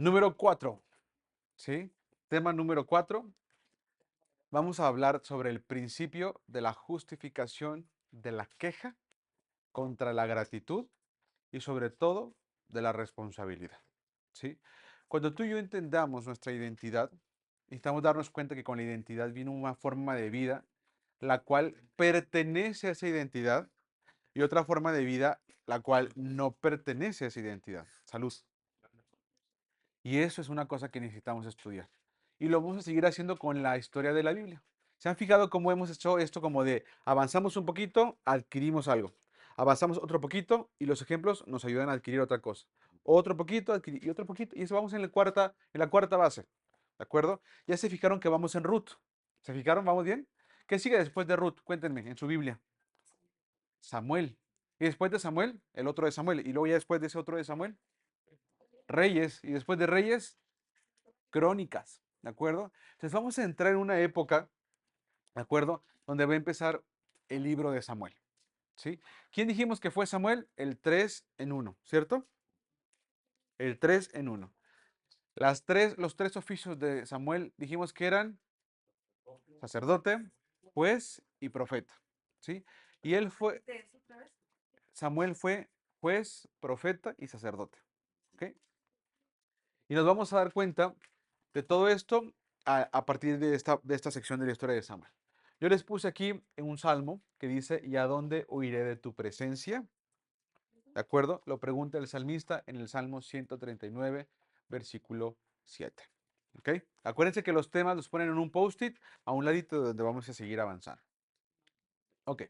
Número 4, ¿sí? Tema número 4. Vamos a hablar sobre el principio de la justificación de la queja contra la gratitud y sobre todo de la responsabilidad, ¿sí? Cuando tú y yo entendamos nuestra identidad, necesitamos darnos cuenta que con la identidad viene una forma de vida la cual pertenece a esa identidad y otra forma de vida la cual no pertenece a esa identidad. Salud. Y eso es una cosa que necesitamos estudiar. Y lo vamos a seguir haciendo con la historia de la Biblia. ¿Se han fijado cómo hemos hecho esto como de avanzamos un poquito, adquirimos algo? Avanzamos otro poquito y los ejemplos nos ayudan a adquirir otra cosa. Otro poquito, adquirir y otro poquito. Y eso vamos en la cuarta base. ¿De acuerdo? Ya se fijaron que vamos en Ruth. ¿Se fijaron? ¿Vamos bien? ¿Qué sigue después de Ruth? Cuéntenme en su Biblia. Samuel. Y después de Samuel, el otro de Samuel. Y luego ya después de ese otro de Samuel, Reyes. Y después de Reyes, Crónicas, ¿de acuerdo? Entonces vamos a entrar en una época, ¿de acuerdo? Donde va a empezar el libro de Samuel, ¿sí? ¿Quién dijimos que fue Samuel? El 3 en uno, ¿cierto? El 3 en uno. Los tres oficios de Samuel dijimos que eran sacerdote, juez y profeta, ¿sí? Y él fue, Samuel fue juez, profeta y sacerdote, ¿ok? Y nos vamos a dar cuenta de todo esto a partir de esta sección de la historia de Samuel. Yo les puse aquí en un salmo que dice, ¿y a dónde huiré de tu presencia? ¿De acuerdo? Lo pregunta el salmista en el Salmo 139, versículo 7. ¿Ok? Acuérdense que los temas los ponen en un post-it a un ladito donde vamos a seguir avanzando. Ok.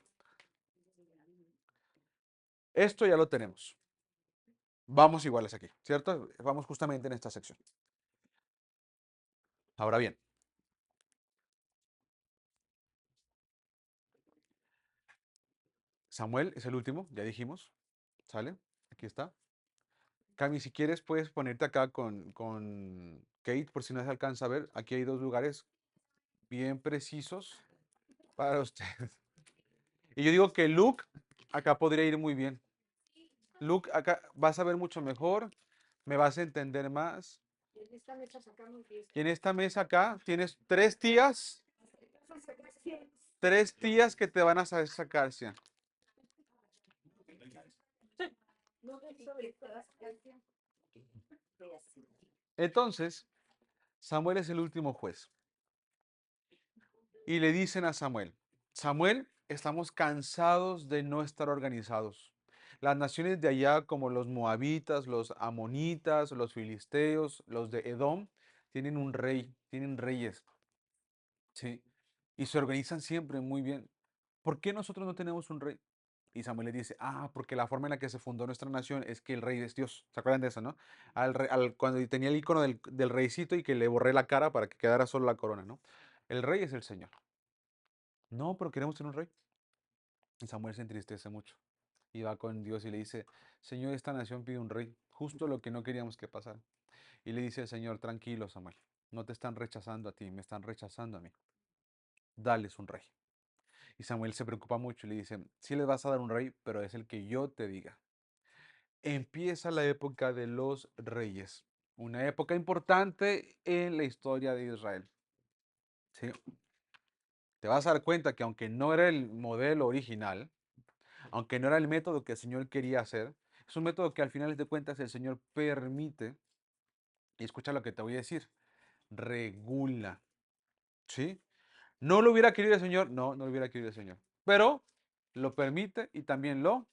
Esto ya lo tenemos. Vamos iguales aquí, ¿cierto? Vamos justamente en esta sección. Ahora bien, Samuel es el último, ya dijimos. ¿Sale? Aquí está. Cami, si quieres, puedes ponerte acá con Kate, por si no se alcanza a ver. Aquí hay dos lugares bien precisos para ustedes. Y yo digo que Luke acá podría ir muy bien. Luke, acá vas a ver mucho mejor, me vas a entender más. Y en esta mesa acá tienes tres tías que te van a saber sacar, ¿sí? Entonces, Samuel es el último juez. Y le dicen a Samuel, Samuel, estamos cansados de no estar organizados. Las naciones de allá, como los moabitas, los amonitas, los filisteos, los de Edom, tienen un rey, tienen reyes, ¿sí? Y se organizan siempre muy bien. ¿Por qué nosotros no tenemos un rey? Y Samuel le dice, porque la forma en la que se fundó nuestra nación es que el rey es Dios. ¿Se acuerdan de eso, no? Cuando tenía el icono del reycito y que le borré la cara para que quedara solo la corona, ¿no? El rey es el Señor. No, pero queremos tener un rey. Y Samuel se entristece mucho. Y va con Dios y le dice, Señor, esta nación pide un rey, justo lo que no queríamos que pasara. Y le dice el Señor, tranquilo, Samuel, no te están rechazando a ti, me están rechazando a mí. Dales un rey. Y Samuel se preocupa mucho y le dice, sí les vas a dar un rey, pero es el que yo te diga. Empieza la época de los reyes, una época importante en la historia de Israel. ¿Sí? Te vas a dar cuenta que aunque no era el modelo original, aunque no era el método que el Señor quería hacer, es un método que al final de cuentas el Señor permite, y escucha lo que te voy a decir, regula, ¿sí? ¿No lo hubiera querido el Señor? No, no lo hubiera querido el Señor, pero lo permite y también lo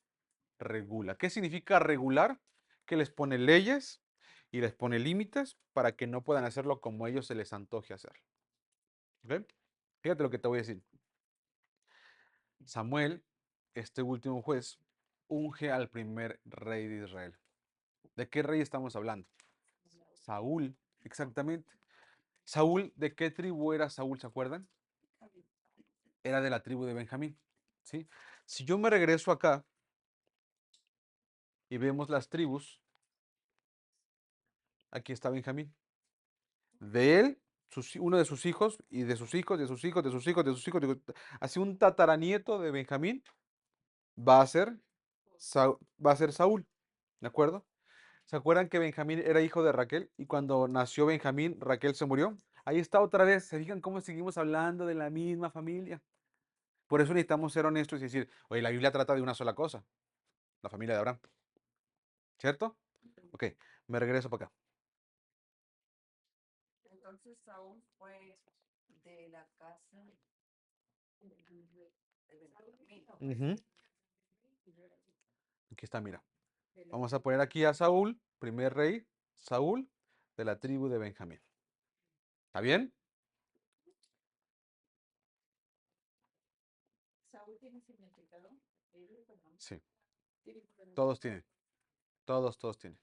regula. ¿Qué significa regular? Que les pone leyes y les pone límites para que no puedan hacerlo como a ellos se les antoje hacer. ¿Ok? Fíjate lo que te voy a decir. Samuel, este último juez, unge al primer rey de Israel. ¿De qué rey estamos hablando? Saúl, exactamente. Saúl, ¿de qué tribu era Saúl? ¿Se acuerdan? Era de la tribu de Benjamín. ¿Sí? Si yo me regreso acá y vemos las tribus, aquí está Benjamín. De él, uno de sus hijos, y de sus hijos, de sus hijos, de sus hijos, de sus hijos, así un tataranieto de Benjamín va a ser, va a ser Saúl. ¿De acuerdo? ¿Se acuerdan que Benjamín era hijo de Raquel? Y cuando nació Benjamín, Raquel se murió. Ahí está otra vez. ¿Se fijan cómo seguimos hablando de la misma familia? Por eso necesitamos ser honestos y decir, oye, la Biblia trata de una sola cosa, la familia de Abraham, ¿cierto? Ok, me regreso para acá. Entonces Saúl fue de la casa de Benjamín. Ujú. Aquí está, mira. Vamos a poner aquí a Saúl, primer rey, Saúl, de la tribu de Benjamín. ¿Está bien? Saúl tiene significado bíblico, ¿no? Sí, Tiene significado. todos tienen, todos tienen.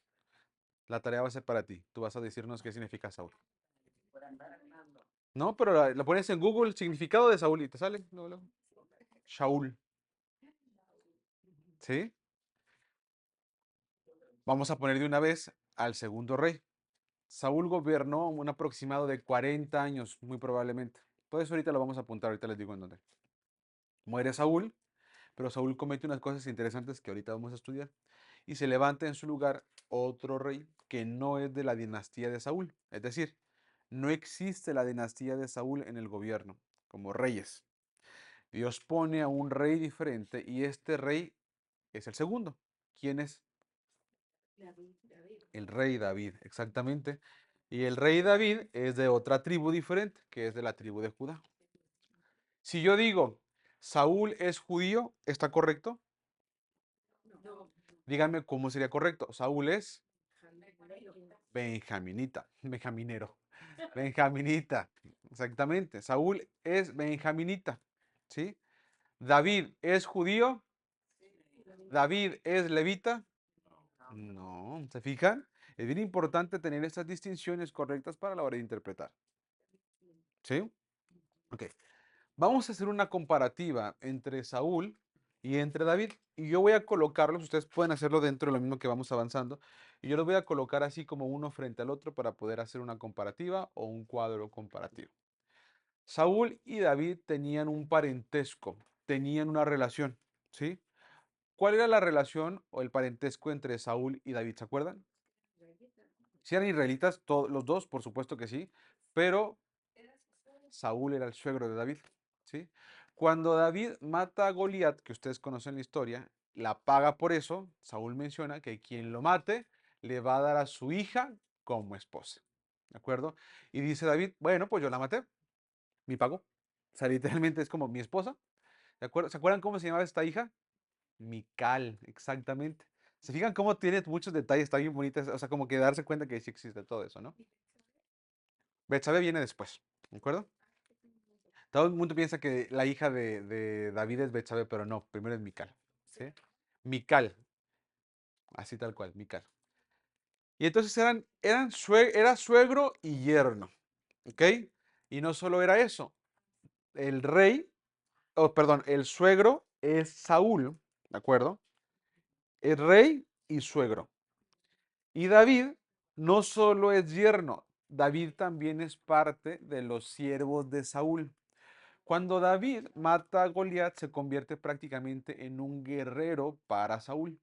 La tarea va a ser para ti. Tú vas a decirnos qué significa Saúl. Por andar hablando. No, pero la pones en Google, significado de Saúl y te sale. Luego, luego. Shaul, ¿sí? Vamos a poner de una vez al segundo rey. Saúl gobernó un aproximado de 40 años, muy probablemente. Todo eso ahorita lo vamos a apuntar, ahorita les digo en dónde. Muere Saúl, pero Saúl comete unas cosas interesantes que ahorita vamos a estudiar. Y se levanta en su lugar otro rey que no es de la dinastía de Saúl. Es decir, no existe la dinastía de Saúl en el gobierno, como reyes. Dios pone a un rey diferente y este rey es el segundo. ¿Quién es? David, David. El rey David, exactamente. Y el rey David es de otra tribu diferente, que es de la tribu de Judá. Si yo digo, Saúl es judío, ¿está correcto? No. Díganme cómo sería correcto. Saúl es Benjamín. benjaminita, benjaminero, benjaminita, exactamente. Saúl es benjaminita, ¿sí? David es judío, David es levita. No, ¿se fijan? Es bien importante tener estas distinciones correctas para la hora de interpretar. ¿Sí? Ok. Vamos a hacer una comparativa entre Saúl y entre David. Y yo voy a colocarlos, ustedes pueden hacerlo dentro de lo mismo que vamos avanzando. Y yo los voy a colocar así como uno frente al otro para poder hacer una comparativa o un cuadro comparativo. Saúl y David tenían un parentesco, tenían una relación, ¿sí? ¿Cuál era la relación o el parentesco entre Saúl y David? ¿Se acuerdan? Si eran israelitas, los dos, por supuesto que sí, pero Saúl era el suegro de David, ¿sí? Cuando David mata a Goliat, que ustedes conocen la historia, la paga por eso, Saúl menciona que quien lo mate le va a dar a su hija como esposa, ¿de acuerdo? Y dice David, bueno, pues yo la maté, mi pago. O sea, literalmente es como mi esposa, ¿de acuerdo? ¿Se acuerdan cómo se llamaba esta hija? Mical, exactamente. ¿Se fijan cómo tiene muchos detalles? Está bien bonita, o sea, como que darse cuenta que sí existe todo eso, ¿no? Betsabe viene después, ¿de acuerdo? Todo el mundo piensa que la hija de David es Betsabe, pero no, primero es Mical, ¿sí? Mical, así tal cual, Mical. Y entonces era suegro y yerno, ¿ok? Y no solo era eso, el rey, perdón, el suegro es Saúl, ¿de acuerdo? El rey y suegro. Y David no solo es yerno, David también es parte de los siervos de Saúl. Cuando David mata a Goliat, se convierte prácticamente en un guerrero para Saúl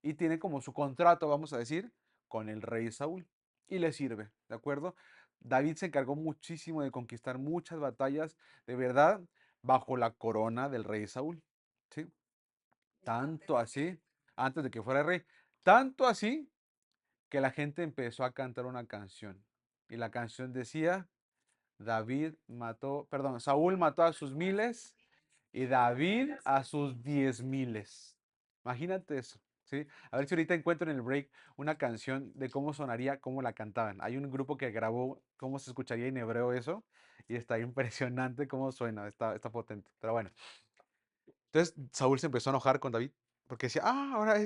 y tiene como su contrato, vamos a decir, con el rey Saúl y le sirve, ¿de acuerdo? David se encargó muchísimo de conquistar muchas batallas, de verdad, bajo la corona del rey Saúl, ¿sí? Tanto así, antes de que fuera rey, tanto así que la gente empezó a cantar una canción y la canción decía, Saúl mató a sus miles y David a sus 10,000. Imagínate eso, ¿sí? A ver si ahorita encuentro en el break una canción de cómo sonaría, cómo la cantaban. Hay un grupo que grabó cómo se escucharía en hebreo eso y está impresionante cómo suena, está potente. Pero bueno, entonces Saúl se empezó a enojar con David porque decía, ahora o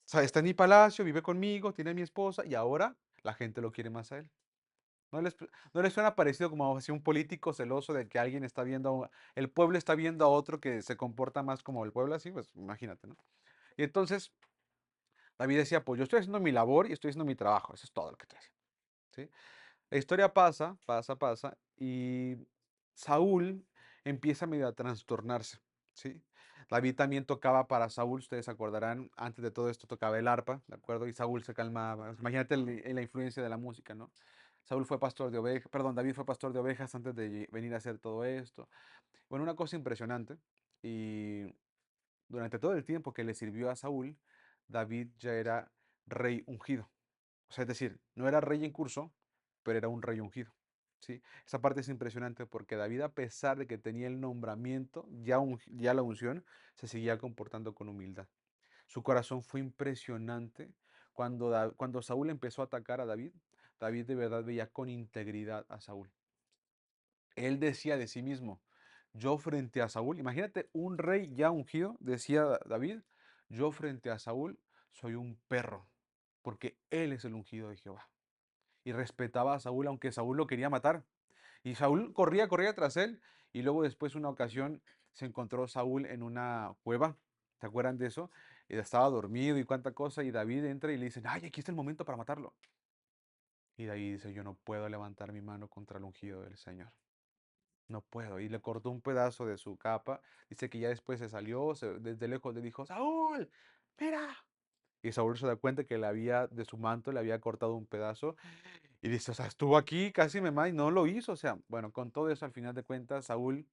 sea, está en mi palacio, vive conmigo, tiene a mi esposa y ahora la gente lo quiere más a él. ¿No les suena parecido como si un político celoso de que alguien está viendo, el pueblo está viendo a otro que se comporta más como el pueblo así? Pues imagínate, ¿no? Y entonces David decía, pues yo estoy haciendo mi labor y estoy haciendo mi trabajo, eso es todo lo que estoy haciendo, ¿sí? La historia pasa y Saúl empieza medio a trastornarse, ¿sí? David también tocaba para Saúl, ustedes se acordarán, antes de todo esto tocaba el arpa, ¿de acuerdo? Y Saúl se calmaba. Imagínate la influencia de la música, ¿no? Saúl fue pastor de ovejas, perdón, David fue pastor de ovejas antes de venir a hacer todo esto. Bueno, una cosa impresionante. Y durante todo el tiempo que le sirvió a Saúl, David ya era rey ungido. O sea, es decir, no era rey en curso, pero era un rey ungido. ¿Sí? Esa parte es impresionante porque David, a pesar de que tenía el nombramiento, ya la unción, se seguía comportando con humildad. Su corazón fue impresionante cuando Saúl empezó a atacar a David. David de verdad veía con integridad a Saúl. Él decía de sí mismo, yo frente a Saúl, imagínate un rey ya ungido, decía David, yo frente a Saúl soy un perro, porque él es el ungido de Jehová. Y respetaba a Saúl, aunque Saúl lo quería matar. Y Saúl corría tras él, y luego después una ocasión se encontró Saúl en una cueva, ¿se acuerdan de eso? Y estaba dormido y cuánta cosa, y David entra y le dice, ay, aquí está el momento para matarlo. Y David dice, yo no puedo levantar mi mano contra el ungido del Señor. No puedo. Y le cortó un pedazo de su capa. Dice que ya después se salió, desde lejos le dijo, Saúl, mira. Y Saúl se da cuenta que de su manto le había cortado un pedazo. Y dice, o sea, estuvo aquí, casi me mata y no lo hizo. O sea, bueno, con todo eso, al final de cuentas, Saúl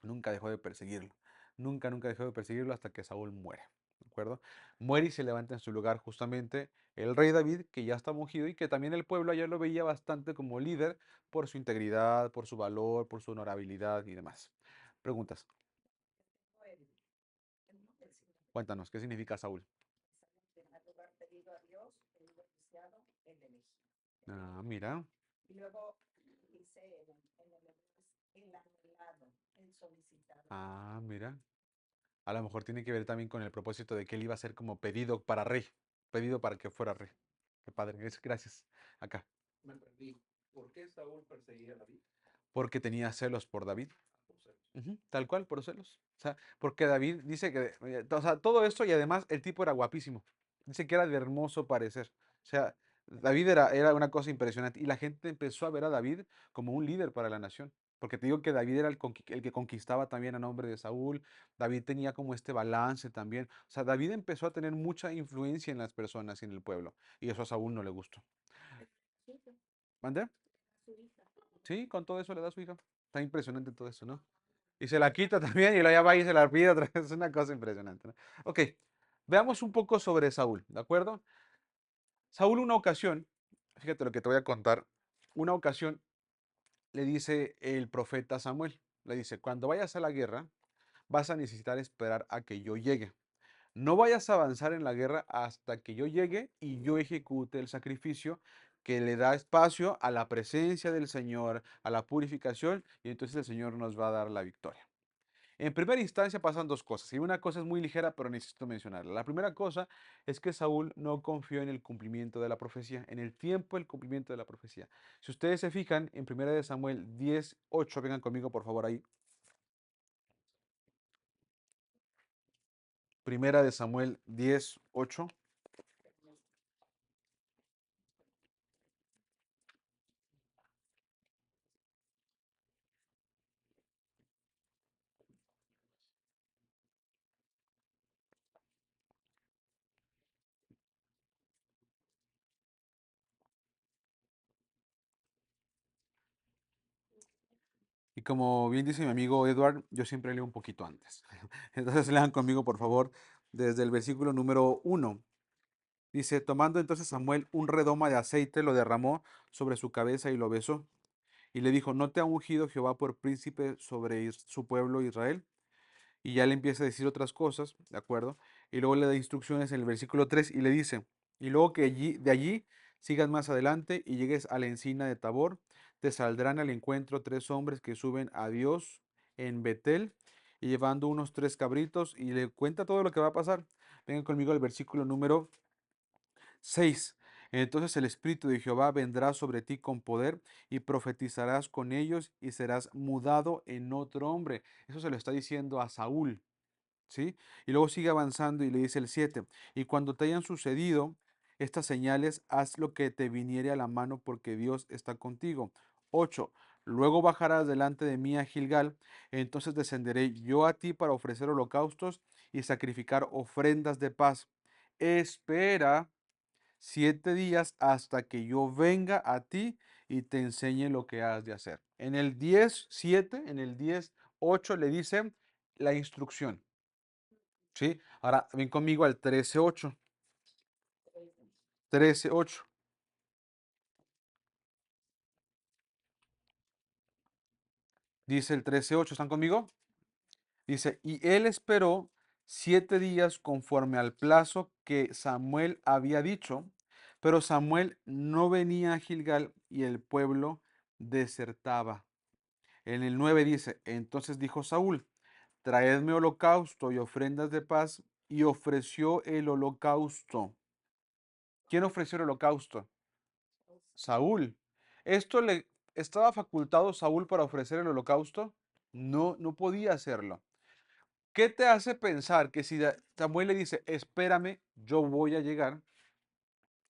nunca dejó de perseguirlo. Nunca dejó de perseguirlo hasta que Saúl muere. ¿De acuerdo? Muere y se levanta en su lugar justamente el rey David, que ya estaba ungido y que también el pueblo ayer lo veía bastante como líder por su integridad, por su valor, por su honorabilidad y demás. Preguntas. Tengo el nombre del Señor. Cuéntanos, ¿qué significa Saúl? En primer lugar, pedido a Dios, pedido preciado, el elegido. Ah, mira. Y luego dice en el hebreo, el anhelado, el solicitado. Ah, mira. A lo mejor tiene que ver también con el propósito de que él iba a ser como pedido para rey, pedido para que fuera rey. Qué padre, gracias. Acá. Me perdí. ¿Por qué Saúl perseguía a David? Porque tenía celos por David. Por celos. Ujú, tal cual, por celos. O sea, porque David dice que, o sea, todo esto y además el tipo era guapísimo. Dice que era de hermoso parecer. O sea, David era una cosa impresionante y la gente empezó a ver a David como un líder para la nación. Porque te digo que David era el que conquistaba también a nombre de Saúl. David tenía como este balance también. O sea, David empezó a tener mucha influencia en las personas y en el pueblo. Y eso a Saúl no le gustó. Su hija, ¿Mande? su hija. Sí, con todo eso le da a su hija. Está impresionante todo eso, ¿no? Y se la quita también y luego ya va y se la pide otra vez. Es una cosa impresionante, ¿no? Ok, veamos un poco sobre Saúl, ¿de acuerdo? Saúl una ocasión, fíjate lo que te voy a contar, una ocasión le dice el profeta Samuel, le dice, cuando vayas a la guerra, vas a necesitar esperar a que yo llegue. No vayas a avanzar en la guerra hasta que yo llegue y yo ejecute el sacrificio que le da espacio a la presencia del Señor, a la purificación, y entonces el Señor nos va a dar la victoria. En primera instancia pasan dos cosas, y una cosa es muy ligera, pero necesito mencionarla. La primera cosa es que Saúl no confió en el cumplimiento de la profecía, en el tiempo del cumplimiento de la profecía. Si ustedes se fijan en primera de Samuel 10:8, vengan conmigo por favor ahí. Primera de Samuel 10:8. Y como bien dice mi amigo Edward, yo siempre leo un poquito antes. Entonces lean conmigo por favor desde el versículo número 1. Dice, tomando entonces Samuel un redoma de aceite, lo derramó sobre su cabeza y lo besó. Y le dijo, ¿no te ha ungido Jehová por príncipe sobre su pueblo Israel? Y ya le empieza a decir otras cosas, ¿de acuerdo? Y luego le da instrucciones en el versículo 3 y le dice, y luego que de allí sigas más adelante y llegues a la encina de Tabor, te saldrán al encuentro tres hombres que suben a Dios en Betel y llevando unos tres cabritos y le cuenta todo lo que va a pasar. Vengan conmigo al versículo número 6. Entonces el Espíritu de Jehová vendrá sobre ti con poder y profetizarás con ellos y serás mudado en otro hombre. Eso se lo está diciendo a Saúl, ¿sí? Y luego sigue avanzando y le dice el 7. Y cuando te hayan sucedido estas señales, haz lo que te viniere a la mano porque Dios está contigo. 8. Luego bajarás delante de mí a Gilgal, entonces descenderé yo a ti para ofrecer holocaustos y sacrificar ofrendas de paz. Espera 7 días hasta que yo venga a ti y te enseñe lo que has de hacer. En el 10:7, en el 10:8 le dice la instrucción. ¿Sí? Ahora ven conmigo al 13:8. 13:8. Dice el 13:8, ¿están conmigo? Dice, y él esperó 7 días conforme al plazo que Samuel había dicho, pero Samuel no venía a Gilgal y el pueblo desertaba. En el 9 dice, entonces dijo Saúl, traedme holocausto y ofrendas de paz, y ofreció el holocausto. ¿Quién ofreció el holocausto? Saúl. ¿Esto le estaba facultado Saúl para ofrecer el holocausto? No, no podía hacerlo. ¿Qué te hace pensar que si Samuel le dice, espérame, yo voy a llegar,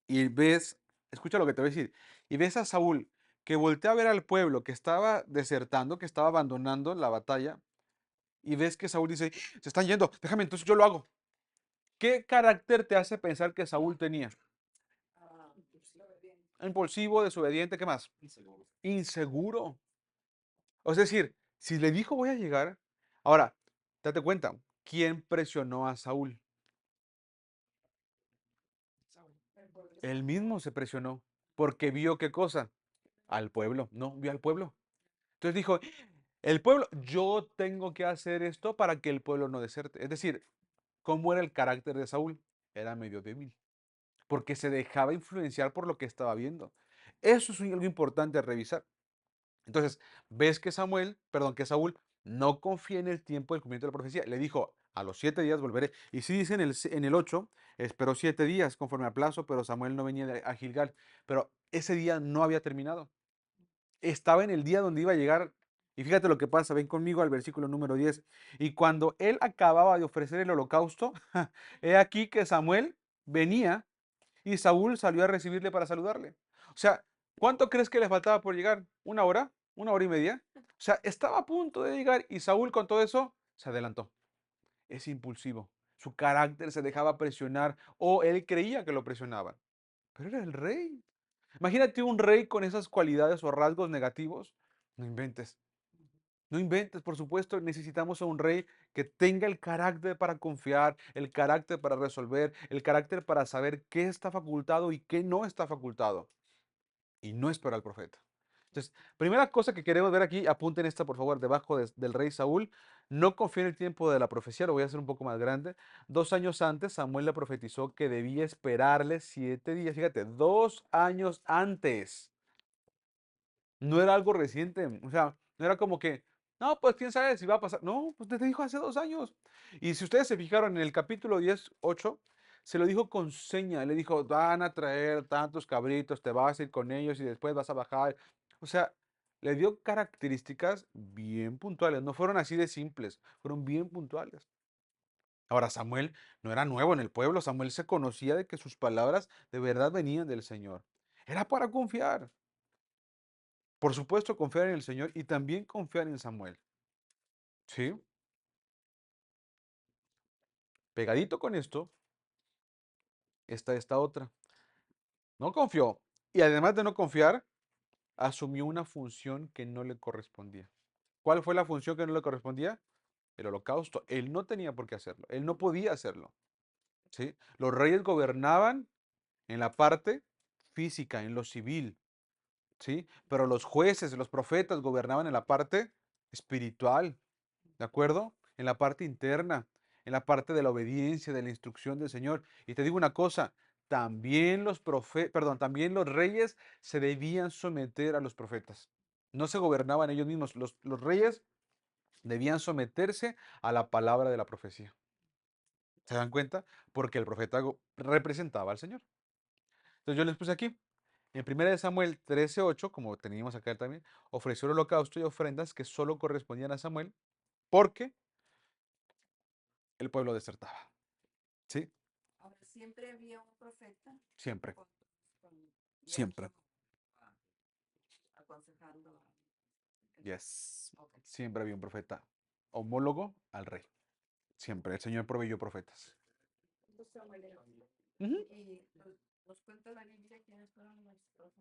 y ves, escucha lo que te voy a decir, y ves a Saúl que voltea a ver al pueblo que estaba desertando, que estaba abandonando la batalla, y ves que Saúl dice, se están yendo, déjame, entonces yo lo hago? ¿Qué carácter te hace pensar que Saúl tenía? Impulsivo, desobediente, ¿qué más? Inseguro. Es decir, si le dijo voy a llegar, ahora, date cuenta, ¿quién presionó a Saúl? Él mismo se presionó, porque vio qué cosa, al pueblo, no, vio al pueblo. Entonces dijo, el pueblo, yo tengo que hacer esto para que el pueblo no deserte. Es decir, ¿cómo era el carácter de Saúl? Era medio débil, porque se dejaba influenciar por lo que estaba viendo. Eso es algo importante a revisar. Entonces, ves que que Saúl no confía en el tiempo del cumplimiento de la profecía. Le dijo, a los 7 días volveré. Y sí dice en el 8, esperó 7 días conforme al plazo, pero Samuel no venía a Gilgal. Pero ese día no había terminado. Estaba en el día donde iba a llegar. Y fíjate lo que pasa, ven conmigo al versículo número 10. Y cuando él acababa de ofrecer el holocausto, he aquí que Samuel venía y Saúl salió a recibirle para saludarle. O sea, ¿cuánto crees que le faltaba por llegar? ¿Una hora? ¿Una hora y media? O sea, estaba a punto de llegar y Saúl con todo eso se adelantó. Es impulsivo. Su carácter se dejaba presionar o él creía que lo presionaban. Pero era el rey. Imagínate un rey con esas cualidades o rasgos negativos. No inventes. No inventes, por supuesto, necesitamos a un rey que tenga el carácter para confiar, el carácter para resolver, el carácter para saber qué está facultado y qué no está facultado. Y no esperar al profeta. Entonces, primera cosa que queremos ver aquí, apunten esta por favor, debajo del rey Saúl, no confía en el tiempo de la profecía, lo voy a hacer un poco más grande. 2 años antes, Samuel le profetizó que debía esperarle 7 días, fíjate, 2 años antes. No era algo reciente, o sea, no era como que, no, pues quién sabe si va a pasar. No, pues te dijo hace 2 años. Y si ustedes se fijaron en el capítulo 10:8, se lo dijo con seña. Le dijo, van a traer tantos cabritos, te vas a ir con ellos y después vas a bajar. O sea, le dio características bien puntuales. No fueron así de simples, fueron bien puntuales. Ahora, Samuel no era nuevo en el pueblo. Samuel se conocía de que sus palabras de verdad venían del Señor. Era para confiar. Por supuesto, confiar en el Señor y también confiar en Samuel. ¿Sí? Pegadito con esto está esta otra. No confió. Y además de no confiar, asumió una función que no le correspondía. ¿Cuál fue la función que no le correspondía? El holocausto. Él no tenía por qué hacerlo. Él no podía hacerlo. ¿Sí? Los reyes gobernaban en la parte física, en lo civil. ¿Sí? Pero los jueces, los profetas gobernaban en la parte espiritual. ¿De acuerdo? En la parte interna, en la parte de la obediencia, de la instrucción del Señor. Y te digo una cosa, también los reyes se debían someter a los profetas. No se gobernaban ellos mismos. Los reyes debían someterse a la palabra de la profecía. ¿Se dan cuenta? Porque el profeta representaba al Señor. Entonces yo les puse aquí, en 1 Samuel 13:8, como teníamos acá también, ofreció el holocausto y ofrendas que solo correspondían a Samuel, porque el pueblo desertaba. ¿Sí? Ahora, siempre había un profeta Siempre, con- con- siempre. aconsejando. Yes. Ok. Siempre había un profeta homólogo al rey. Siempre. El Señor proveyó profetas. Los samueleos. Ujú, Y nos cuenta la Biblia quiénes fueron nuestros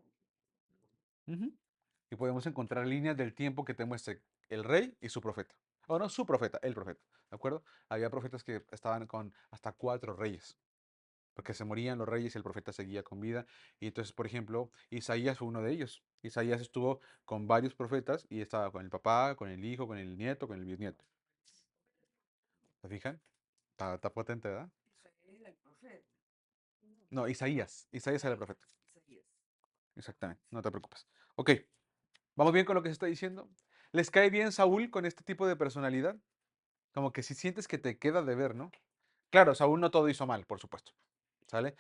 ujú. Y podemos encontrar líneas del tiempo que te muestre el rey y su profeta. O no su profeta, el profeta. ¿De acuerdo? Había profetas que estaban con hasta 4 reyes. Porque se morían los reyes y el profeta seguía con vida. Y entonces, por ejemplo, Isaías fue uno de ellos. Isaías estuvo con varios profetas y estaba con el papá, con el hijo, con el nieto, con el bisnieto. ¿Se fijan? Está potente, ¿verdad? Israel era el profeta. No, Isaías. Isaías era el profeta. Isaías. Exactamente. No te preocupes. Ok. ¿Vamos bien con lo que se está diciendo? ¿Les cae bien Saúl con este tipo de personalidad? Como que si sientes que te queda de ver, ¿no? Claro, Saúl no todo hizo mal, por supuesto. ¿Sale?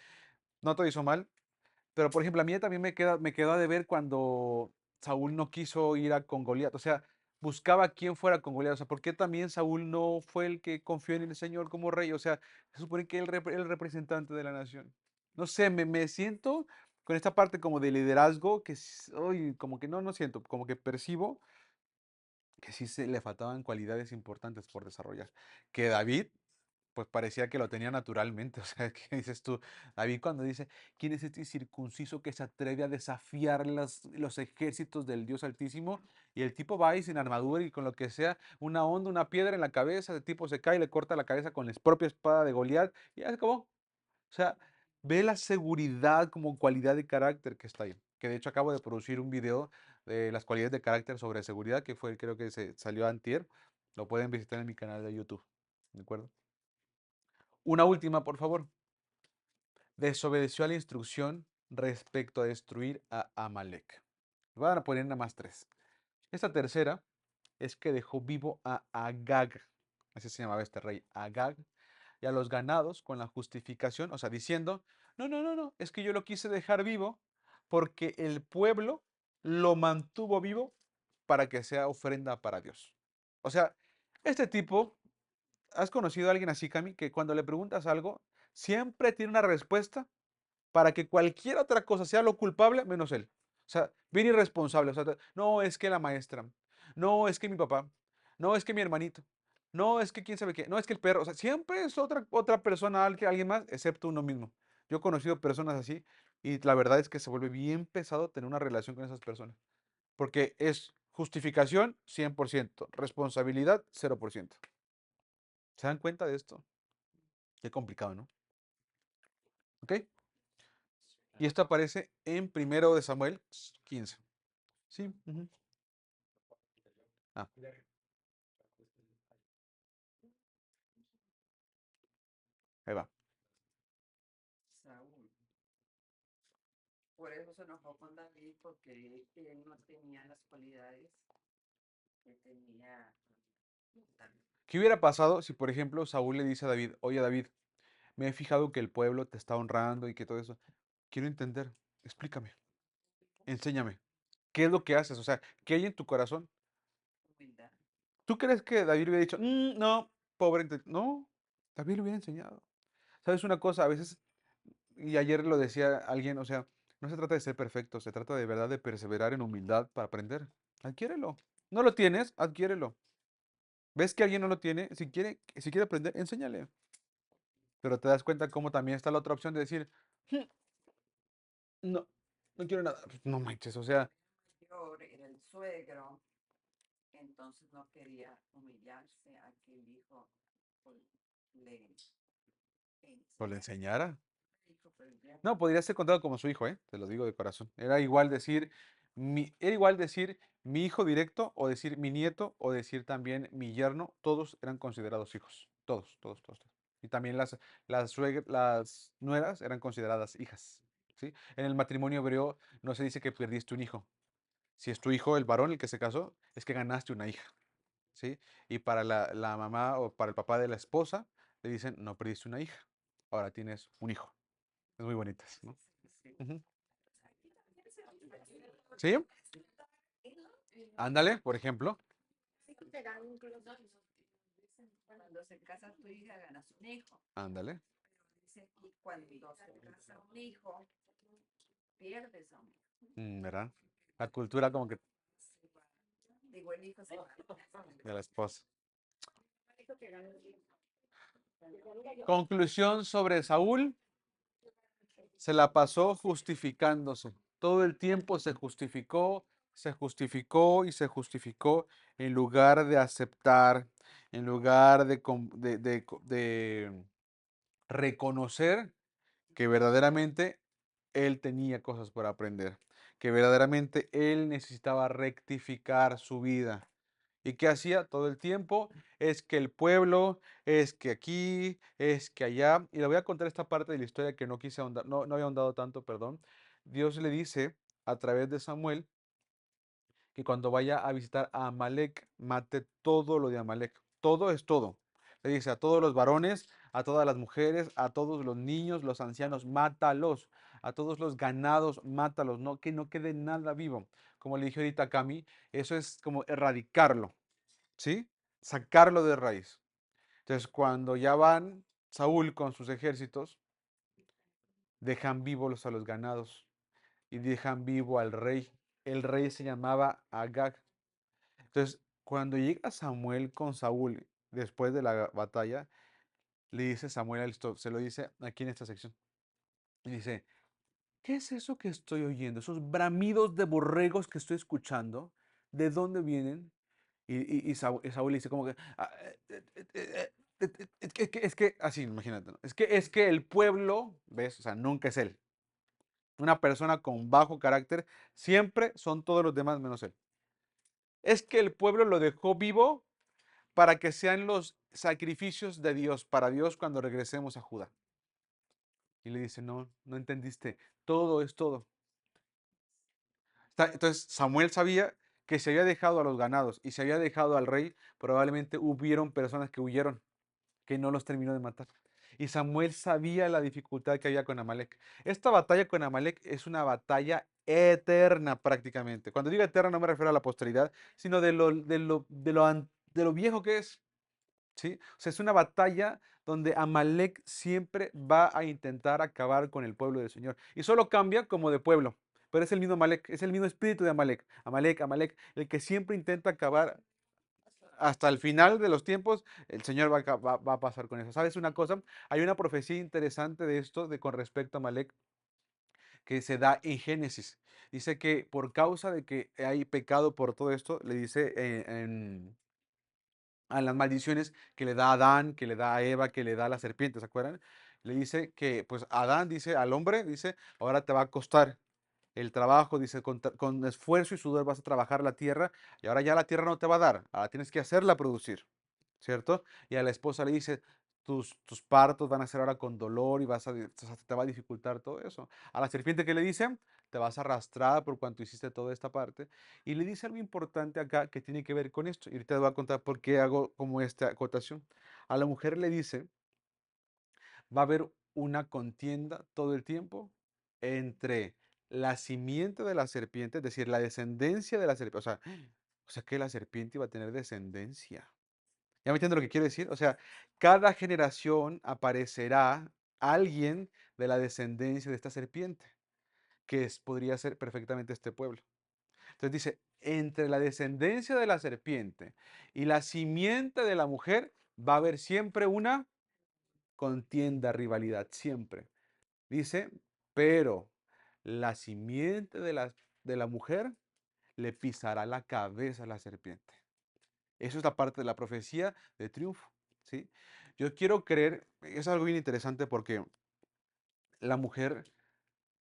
No todo hizo mal. Pero, por ejemplo, a mí también me quedó de ver cuando Saúl no quiso ir con Goliat. O sea, buscaba quién fuera con Goliat. O sea, ¿por qué también Saúl no fue el que confió en el Señor como rey? O sea, se supone que él el representante de la nación. No sé, me siento con esta parte como de liderazgo que, hoy como que no siento, como que percibo que sí se le faltaban cualidades importantes por desarrollar. Que David pues parecía que lo tenía naturalmente. O sea, ¿qué dices tú? David cuando dice, ¿quién es este incircunciso que se atreve a desafiar los ejércitos del Dios Altísimo? Y el tipo va ahí sin armadura y con lo que sea, una onda, una piedra en la cabeza, el tipo se cae y le corta la cabeza con la propia espada de Goliat y ya se acabó. O sea, ve la seguridad como cualidad de carácter que está ahí. Que de hecho acabo de producir un video de las cualidades de carácter sobre seguridad, que fue, creo que se salió antier. Lo pueden visitar en mi canal de YouTube. ¿De acuerdo? Una última, por favor. Desobedeció a la instrucción respecto a destruir a Amalek. Van a poner nada más 3. Esta tercera es que dejó vivo a Agag. Así se llamaba este rey, Agag. Y a los ganados con la justificación, o sea, diciendo, no, es que yo lo quise dejar vivo porque el pueblo lo mantuvo vivo para que sea ofrenda para Dios. O sea, este tipo, ¿has conocido a alguien así, Cami, que cuando le preguntas algo, siempre tiene una respuesta para que cualquier otra cosa sea lo culpable menos él? O sea, bien irresponsable. O sea, no es que la maestra, no es que mi papá, no es que mi hermanito, no es que quién sabe qué, no es que el perro. O sea, siempre es otra persona, alguien más, excepto uno mismo. Yo he conocido personas así y la verdad es que se vuelve bien pesado tener una relación con esas personas. Porque es justificación 100%, responsabilidad 0%. ¿Se dan cuenta de esto? Qué complicado, ¿no? ¿Ok? Y esto aparece en 1 de Samuel 15. Sí, ujú. Ah, ahí va. Saúl. Por eso se enojó con David porque él no tenía las cualidades que tenía David. ¿Qué hubiera pasado si, por ejemplo, Saúl le dice a David, oye David, me he fijado que el pueblo te está honrando y que todo eso? Quiero entender, explícame, enséñame, ¿qué es lo que haces? O sea, ¿qué hay en tu corazón? Humildad. ¿Tú crees que David hubiera dicho, no, pobre? No, David le hubiera enseñado. ¿Sabes una cosa? A veces, y ayer lo decía alguien, o sea, no se trata de ser perfecto, se trata de verdad de perseverar en humildad para aprender. Adquiérelo. ¿No lo tienes? Adquiérelo. ¿Ves que alguien no lo tiene? Si quiere aprender, enséñale. Pero te das cuenta cómo también está la otra opción de decir, "Hmm, no, no quiero nada". Pues, no manches, o sea, Mayor era el suegro, entonces no quería humillarse a que el hijo pues, le o le enseñara. enseñara. Hijo, pero ya No, podría ser contado como su hijo, ¿eh? Te lo digo de corazón. Era igual decir mi hijo directo, o decir mi nieto, o decir también mi yerno. Todos eran considerados hijos. Todos, todos, todos, todos. Y también las nueras eran consideradas hijas. ¿Sí? En el matrimonio hebreo no se dice que perdiste un hijo. Si es tu hijo, el varón, el que se casó, es que ganaste una hija. ¿Sí? Y para la mamá o para el papá de la esposa, le dicen, no perdiste una hija, ahora tienes un hijo. Es muy bonitas, ¿no? sí. Ujú. Aquí también se vive. ¿Sí? Ándale, por ejemplo. Cuando se casa tu hija, ganas un hijo. Ándale. Dice aquí, cuando se casa un hijo, pierdes a un hijo. ¿Verdad? La cultura como que... Digo, el hijo se de la esposa. el hijo que ganó el hijo. Conclusión sobre Saúl, se la pasó justificándose. Todo el tiempo se justificó y se justificó en lugar de aceptar, en lugar de reconocer que verdaderamente él tenía cosas por aprender, que verdaderamente él necesitaba rectificar su vida. ¿Y qué hacía todo el tiempo? Es que el pueblo, es que aquí, es que allá. Y le voy a contar esta parte de la historia que no quise ahondar, no había ahondado tanto, perdón. Dios le dice a través de Samuel que cuando vaya a visitar a Amalek, mate todo lo de Amalek. Todo es todo. Le dice a todos los varones, a todas las mujeres, a todos los niños, los ancianos, mátalos. A todos los ganados, mátalos. No, que no quede nada vivo. Como le dije ahorita a Cami, eso es como erradicarlo, ¿sí? Sacarlo de raíz. Entonces, cuando ya van Saúl con sus ejércitos, dejan vivos a los ganados y dejan vivo al rey. El rey se llamaba Agag. Entonces, cuando llega Samuel con Saúl después de la batalla, le dice Samuel a esto, se lo dice aquí en esta sección. Y dice, ¿qué es eso que estoy oyendo? Esos bramidos de borregos que estoy escuchando, ¿de dónde vienen? Y Saúl le dice como que, es que, así, imagínate, ¿no? Es que el pueblo, ¿ves? O sea, nunca es él. Una persona con bajo carácter, siempre son todos los demás menos él. Es que el pueblo lo dejó vivo para que sean los sacrificios de Dios, para Dios cuando regresemos a Judá. Y le dice, no, no entendiste, todo es todo. Entonces Samuel sabía que se había dejado a los ganados y se había dejado al rey, probablemente hubieron personas que huyeron, que no los terminó de matar. Y Samuel sabía la dificultad que había con Amalek. Esta batalla con Amalek es una batalla eterna prácticamente. Cuando digo eterna no me refiero a la posteridad, sino de lo viejo que es. ¿Sí? O sea, es una batalla donde Amalek siempre va a intentar acabar con el pueblo del Señor. Y solo cambia como de pueblo, pero es el mismo Amalek, es el mismo espíritu de Amalek. Amalek, Amalek, el que siempre intenta acabar hasta el final de los tiempos, el Señor va a pasar con eso. ¿Sabes una cosa? Hay una profecía interesante de esto, con respecto a Amalek, que se da en Génesis. Dice que por causa de que hay pecado por todo esto, le dice a las maldiciones que le da a Adán, que le da a Eva, que le da a la serpiente, ¿se acuerdan? Le dice que, pues Adán dice al hombre, dice, ahora te va a costar el trabajo, dice, con esfuerzo y sudor vas a trabajar la tierra y ahora ya la tierra no te va a dar, ahora tienes que hacerla producir, ¿cierto? Y a la esposa le dice, tus partos van a ser ahora con dolor y te va a dificultar todo eso. A la serpiente que le dice, te vas a arrastrar por cuanto hiciste toda esta parte. Y le dice algo importante acá que tiene que ver con esto. Y ahorita te voy a contar por qué hago como esta acotación. A la mujer le dice, va a haber una contienda todo el tiempo entre la simiente de la serpiente, es decir, la descendencia de la serpiente. O sea que la serpiente iba a tener descendencia. ¿Ya me entiendes lo que quiero decir? O sea, cada generación aparecerá alguien de la descendencia de esta serpiente, que podría ser perfectamente este pueblo. Entonces dice, entre la descendencia de la serpiente y la simiente de la mujer va a haber siempre una contienda, rivalidad, siempre. Dice, pero la simiente de la mujer le pisará la cabeza a la serpiente. Eso es la parte de la profecía de triunfo, ¿sí? Yo quiero creer, es algo bien interesante porque la mujer,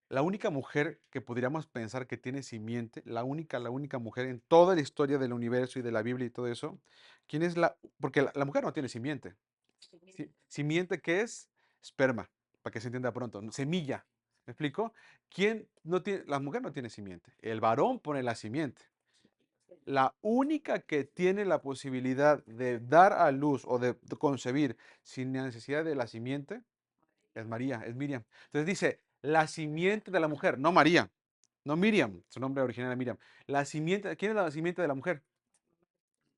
la única mujer que podríamos pensar que tiene simiente, la única mujer en toda la historia del universo y de la Biblia y todo eso, ¿quién es la? Porque la mujer no tiene simiente. Simiente, ¿qué es? Esperma, para que se entienda pronto, semilla. ¿Me explico? ¿Quién no tiene? La mujer no tiene simiente. El varón pone la simiente. La única que tiene la posibilidad de dar a luz o de concebir sin la necesidad de la simiente es María, es Miriam. Entonces dice, la simiente de la mujer, no María, no Miriam, su nombre original era Miriam. La simiente, ¿quién es la simiente de la mujer?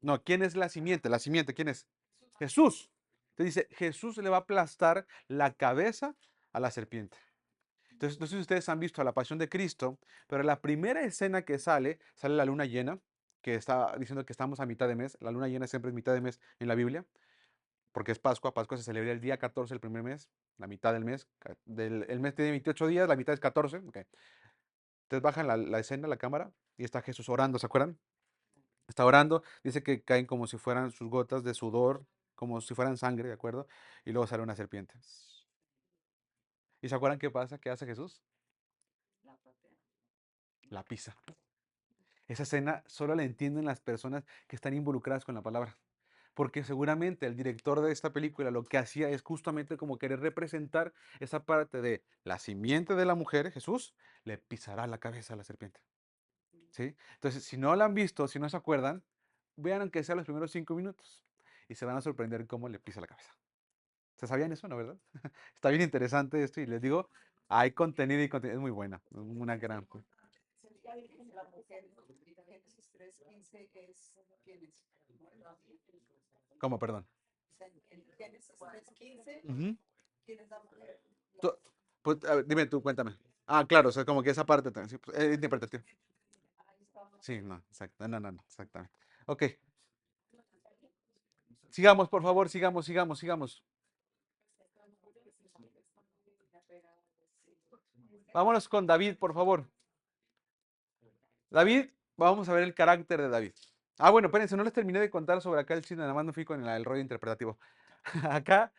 No, ¿quién es la simiente? La simiente, ¿quién es? Jesús. Entonces dice, Jesús le va a aplastar la cabeza a la serpiente. Entonces, no sé si ustedes han visto la pasión de Cristo, pero la primera escena que sale la luna llena que está diciendo que estamos a mitad de mes. La luna llena siempre es mitad de mes en la Biblia, porque es Pascua. Pascua se celebra el día 14 del primer mes, la mitad del mes. El mes tiene 28 días, la mitad es 14. Ok. Entonces bajan la escena, la cámara, y está Jesús orando, ¿se acuerdan? Está orando, dice que caen como si fueran sus gotas de sudor, como si fueran sangre, ¿de acuerdo? Y luego sale una serpiente. ¿Y se acuerdan qué pasa? ¿Qué hace Jesús? La patea. La pisa. Esa escena solo la entienden las personas que están involucradas con la palabra. Porque seguramente el director de esta película lo que hacía es justamente como querer representar esa parte de la simiente de la mujer, Jesús, le pisará la cabeza a la serpiente. ¿Sí? Entonces, si no la han visto, si no se acuerdan, vean aunque sea los primeros 5 minutos y se van a sorprender cómo le pisa la cabeza. ¿Se sabían eso, no, verdad? Está bien interesante esto y les digo, hay contenido y contenido, es muy buena, una gran... La mujer de Génesis 3:15 es quién es. ¿Cómo, perdón? O sea, en Génesis 3:15, Ujú. ¿quién es la mujer? Tú- pues, a ver, dime tú, cuéntame. Ah, claro, o sea, como que esa parte también, sí, pues, es interpretativa. Ahí está. Sí, no, exacto, no, exactamente. Ok, sigamos, por favor, sigamos. Vámonos con David, por favor. David, vamos a ver el carácter de David. Ah, bueno, espérense, no les terminé de contar sobre acá el cine, nada más me fui con el rollo interpretativo. Acá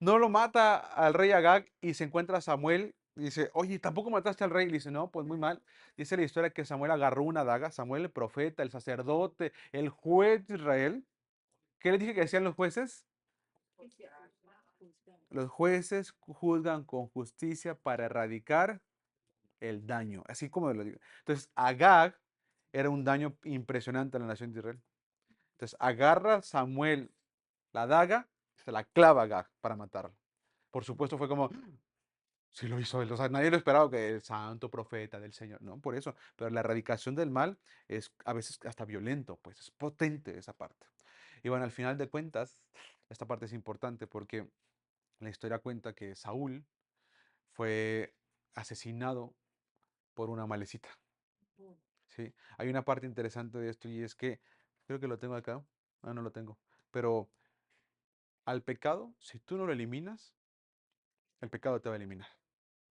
no lo mata al rey Agag y se encuentra a Samuel. Y dice, oye, ¿tampoco mataste al rey? Le dice, no, pues muy mal. Dice la historia que Samuel agarró una daga. Samuel, el profeta, el sacerdote, el juez de Israel. ¿Qué le dije que decían los jueces? Los jueces juzgan con justicia para erradicar el daño. Así como lo digo. Entonces, Agag era un daño impresionante a la nación de Israel. Entonces, agarra Samuel la daga, se la clava a Agag para matarlo. Por supuesto, fue como, sí lo hizo él. O sea, nadie lo esperaba que el santo profeta del Señor. No, por eso. Pero la erradicación del mal es a veces hasta violento, pues es potente esa parte. Y bueno, al final de cuentas, esta parte es importante porque la historia cuenta que Saúl fue asesinado por una malecita. ¿Sí? Hay una parte interesante de esto y es que, creo que lo tengo acá. Ah, no lo tengo. Pero al pecado, si tú no lo eliminas, el pecado te va a eliminar.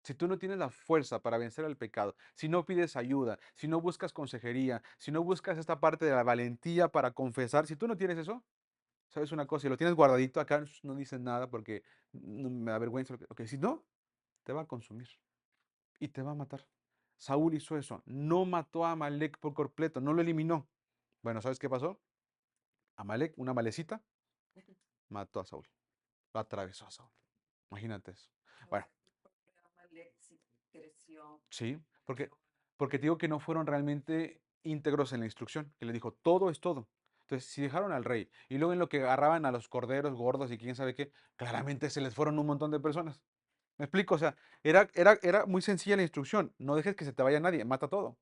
Si tú no tienes la fuerza para vencer al pecado, si no pides ayuda, si no buscas consejería, si no buscas esta parte de la valentía para confesar, si tú no tienes eso, sabes una cosa, si lo tienes guardadito acá, no dices nada porque no me da vergüenza. Ok, si no, te va a consumir y te va a matar. Saúl hizo eso, no mató a Amalek por completo, no lo eliminó. Bueno, ¿sabes qué pasó? Amalek, una malecita, mató a Saúl, lo atravesó a Saúl. Imagínate eso. Bueno, Amalek sí creció. sí, porque te digo que no fueron realmente íntegros en la instrucción, que le dijo, todo es todo. Entonces, si dejaron al rey y luego en lo que agarraban a los corderos gordos y quién sabe qué, claramente se les fueron un montón de personas. ¿Me explico? O sea, era muy sencilla la instrucción. No dejes que se te vaya nadie, mata todo.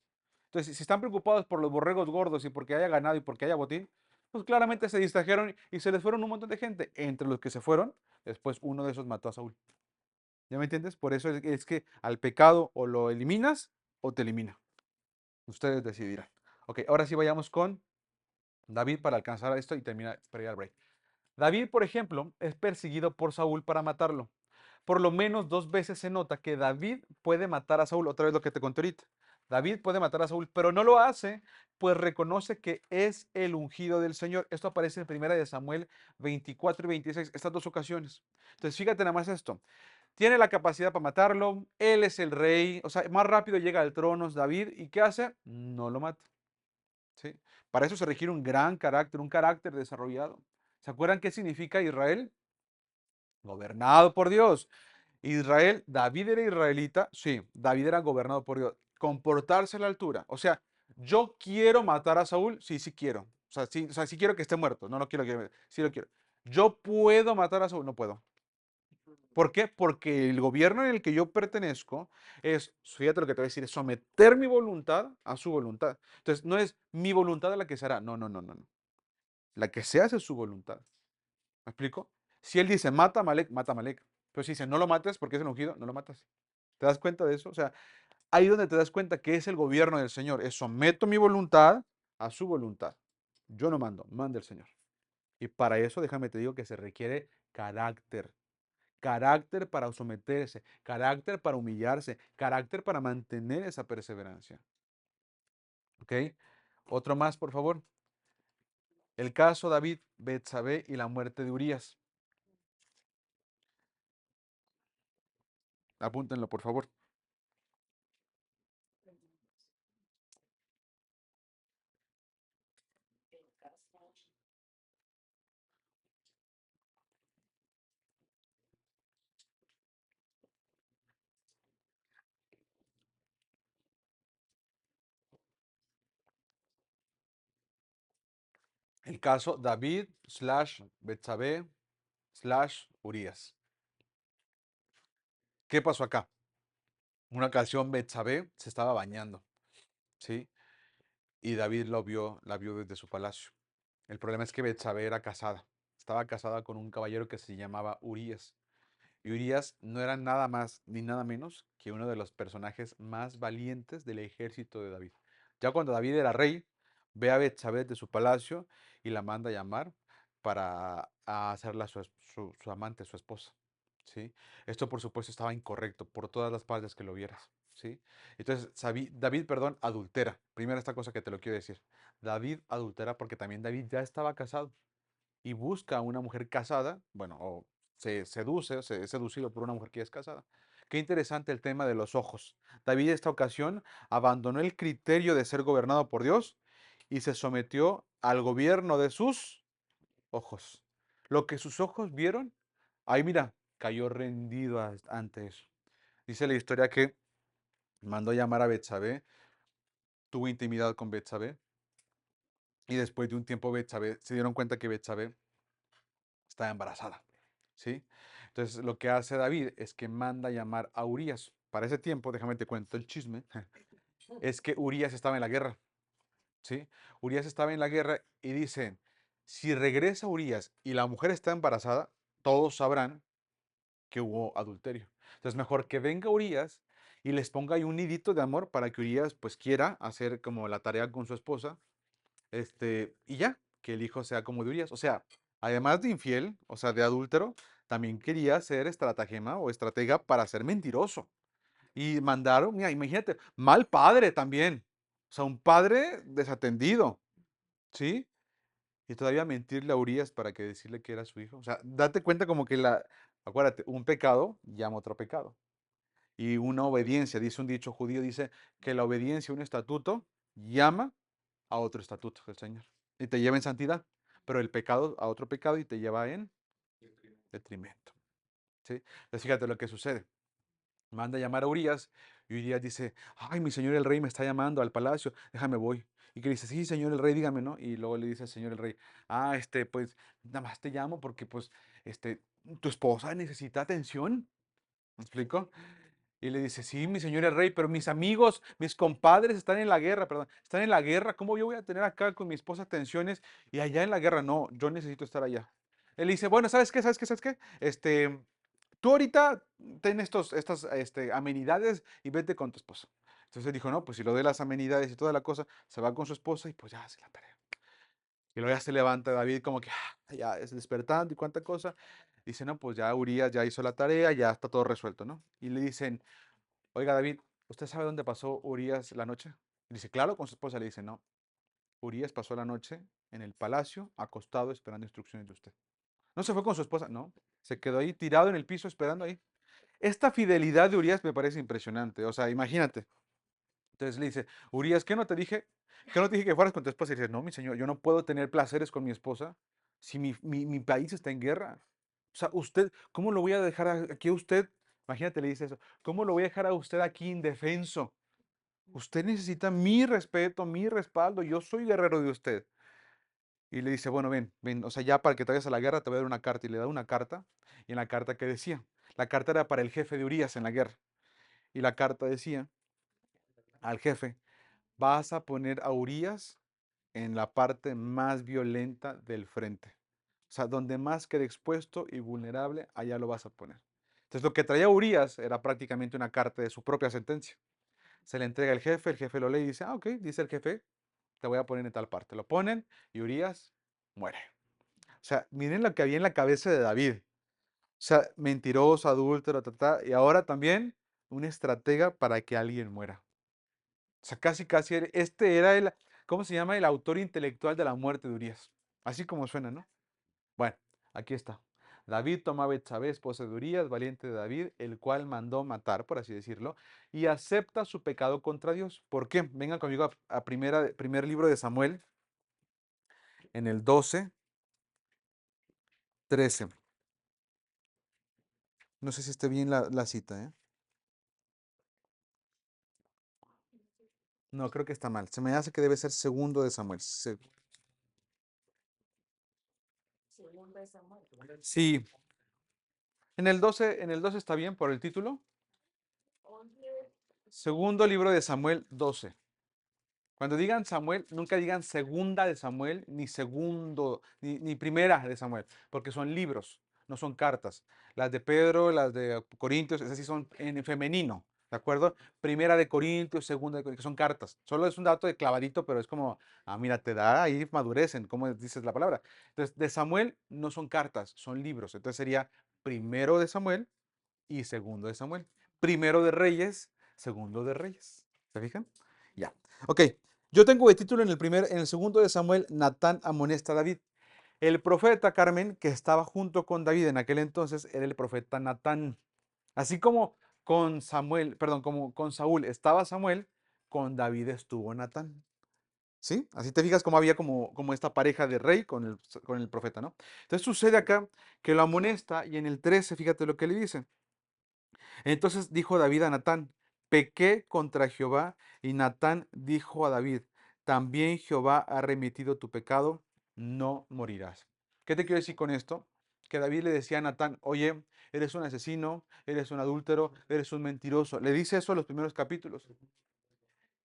Entonces, si están preocupados por los borregos gordos y porque haya ganado y porque haya botín, pues claramente se distrajeron y se les fueron un montón de gente. Entre los que se fueron, después uno de esos mató a Saúl. ¿Ya me entiendes? Por eso es que al pecado o lo eliminas o te elimina. Ustedes decidirán. Ok, ahora sí vayamos con David para alcanzar esto y terminar para ir al break. David, por ejemplo, es perseguido por Saúl para matarlo. Por lo menos 2 veces se nota que David puede matar a Saúl. Otra vez lo que te conté ahorita. David puede matar a Saúl, pero no lo hace, pues reconoce que es el ungido del Señor. Esto aparece en 1 de Samuel 24 y 26, estas dos ocasiones. Entonces, fíjate nada más esto. Tiene la capacidad para matarlo, él es el rey, o sea, más rápido llega al trono David, ¿y qué hace? No lo mata. ¿Sí? Para eso se requiere un gran carácter, un carácter desarrollado. ¿Se acuerdan qué significa Israel? Gobernado por Dios. Israel, David era israelita, sí, David era gobernado por Dios. Comportarse a la altura. O sea, yo quiero matar a Saúl, sí, sí quiero. O sea, sí quiero que esté muerto, no lo quiero que, sí lo quiero. Yo puedo matar a Saúl, no puedo. ¿Por qué? Porque el gobierno en el que yo pertenezco es, fíjate lo que te voy a decir, es someter mi voluntad a su voluntad. Entonces, no es mi voluntad la que se hará, no. La que se hace es su voluntad. ¿Me explico? Si él dice, mata a Malek, mata a Malek. Pero si dice, no lo mates porque es el ungido, no lo matas. ¿Te das cuenta de eso? O sea, ahí donde te das cuenta que es el gobierno del Señor. Es someto mi voluntad a su voluntad. Yo no mando, manda el Señor. Y para eso, déjame te digo que se requiere carácter. Carácter para someterse, carácter para humillarse, carácter para mantener esa perseverancia. ¿Ok? Otro más, por favor. El caso David, Betsabé y la muerte de Urías. Apúntenlo, por favor. El caso El caso David / Betsabé / Urías. ¿Qué pasó acá? Una ocasión Betsabé se estaba bañando, ¿sí? Y David la vio desde su palacio. El problema es que Betsabé era casada. Estaba casada con un caballero que se llamaba Urías. Y Urías no era nada más ni nada menos que uno de los personajes más valientes del ejército de David. Ya cuando David era rey, ve a Betsabé de su palacio y la manda a llamar para hacerla su amante, su esposa. ¿Sí? Esto, por supuesto, estaba incorrecto por todas las partes que lo vieras. ¿Sí? Entonces, David, perdón, adultera. Primera esta cosa que te lo quiero decir. David adultera porque también David ya estaba casado y busca a una mujer casada, bueno, o se seduce, se es seducido por una mujer que ya es casada. Qué interesante el tema de los ojos. David en esta ocasión abandonó el criterio de ser gobernado por Dios y se sometió al gobierno de sus ojos. Lo que sus ojos vieron, ahí mira, cayó rendido ante eso. Dice la historia que mandó llamar a Betsabé, tuvo intimidad con Betsabé y después de un tiempo Betsabé se dieron cuenta que Betsabé estaba embarazada, ¿sí? Entonces lo que hace David es que manda llamar a Urías. Para ese tiempo, déjame te cuento el chisme, es que Urías estaba en la guerra, ¿sí? Urías estaba en la guerra y dicen, si regresa Urías y la mujer está embarazada, todos sabrán que hubo adulterio. Entonces mejor que venga Urías y les ponga ahí un nidito de amor para que Urías pues quiera hacer como la tarea con su esposa y ya, que el hijo sea como de Urías. O sea, además de infiel, o sea, de adúltero, también quería ser estratagema o estratega para ser mentiroso. Y mandaron, mira, imagínate, mal padre también. O sea, un padre desatendido, ¿sí? Y todavía mentirle a Urías para que decirle que era su hijo. O sea, date cuenta como que acuérdate, un pecado llama otro pecado. Y una obediencia, dice un dicho judío, dice que la obediencia a un estatuto llama a otro estatuto del Señor y te lleva en santidad, pero el pecado a otro pecado y te lleva en detrimento. ¿Sí? Entonces fíjate lo que sucede. Manda a llamar a Urías y Urías dice, ay, mi señor el rey me está llamando al palacio, déjame voy. Y que dice, sí, señor el rey, dígame, ¿no? Y luego le dice al señor el rey, pues nada más te llamo porque pues, tu esposa necesita atención. ¿Me explico? Y le dice, sí, mi señor el rey, pero mis amigos, mis compadres están en la guerra, perdón, están en la guerra. ¿Cómo yo voy a tener acá con mi esposa tensiones y allá en la guerra? No, yo necesito estar allá. Él dice, bueno, ¿sabes qué? ¿Sabes qué? ¿Sabes qué? Tú ahorita ten estas amenidades y vete con tu esposa. Entonces él dijo, no, pues si le doy las amenidades y toda la cosa, se va con su esposa y pues ya hace la tarea. Y luego ya se levanta David como que ya es despertando y cuánta cosa. Dice, no, pues ya Urias ya hizo la tarea, ya está todo resuelto, ¿no? Y le dicen, oiga, David, ¿usted sabe dónde pasó Urías la noche? Y dice, claro, con su esposa. Le dice, no, Urías pasó la noche en el palacio, acostado, esperando instrucciones de usted. ¿No se fue con su esposa? No, se quedó ahí tirado en el piso esperando ahí. Esta fidelidad de Urías me parece impresionante. O sea, imagínate. Entonces le dice, Urías, ¿qué no te dije? ¿Qué no te dije que fueras con tu esposa? Y dice, no, mi señor, yo no puedo tener placeres con mi esposa si mi país está en guerra. O sea, usted, ¿cómo lo voy a dejar aquí a usted? Imagínate, le dice eso. ¿Cómo lo voy a dejar a usted aquí indefenso? Usted necesita mi respeto, mi respaldo. Yo soy guerrero de usted. Y le dice, bueno, ven, ven, o sea, ya para que te vayas a la guerra te voy a dar una carta. Y le da una carta. Y en la carta, ¿qué decía? La carta era para el jefe de Urías en la guerra. Y la carta decía al jefe, vas a poner a Urías en la parte más violenta del frente. O sea, donde más quede expuesto y vulnerable, allá lo vas a poner. Entonces, lo que traía Urías era prácticamente una carta de su propia sentencia. Se le entrega al jefe, el jefe lo lee y dice, ok, dice el jefe, te voy a poner en tal parte. Lo ponen y Urías muere. O sea, miren lo que había en la cabeza de David. O sea, mentiroso, adúltero, y ahora también un estratega para que alguien muera. O sea, casi, casi, este era el, ¿cómo se llama? El autor intelectual de la muerte de Urías. Así como suena, ¿no? Bueno, aquí está. David toma a Betsabé, esposa de Urías, valiente de David, el cual mandó matar, por así decirlo, y acepta su pecado contra Dios. ¿Por qué? Vengan conmigo a primer libro de Samuel, en el 12:13. No sé si esté bien la cita, ¿eh? No, creo que está mal. Se me hace que debe ser segundo de Samuel. Segundo de Samuel. Sí, en el 12 está bien por el título. Segundo libro de Samuel 12. Cuando digan Samuel, nunca digan segunda de Samuel, ni segundo, ni primera de Samuel, porque son libros, no son cartas. Las de Pedro, las de Corintios, esas sí son en femenino, ¿de acuerdo? Primera de Corintios, segunda de Corintios, son cartas. Solo es un dato de clavadito, pero es como, mira, te da ahí madurez en cómo dices la palabra. Entonces, de Samuel no son cartas, son libros. Entonces sería primero de Samuel y segundo de Samuel. Primero de Reyes, segundo de Reyes. ¿Se fijan? Ya. Ok. Yo tengo de título en el segundo de Samuel, Natán amonesta a David. El profeta Carmen, que estaba junto con David en aquel entonces, era el profeta Natán. Así como con Samuel, perdón, como con Saúl estaba Samuel, con David estuvo Natán. ¿Sí? Así te fijas cómo había como esta pareja de rey con el profeta, ¿no? Entonces sucede acá que lo amonesta y en el 13, fíjate lo que le dice. Entonces dijo David a Natán, pequé contra Jehová, y Natán dijo a David, también Jehová ha remitido tu pecado, no morirás. ¿Qué te quiero decir con esto? Que David le decía a Natán, oye, eres un asesino, eres un adúltero, eres un mentiroso. Le dice eso en los primeros capítulos.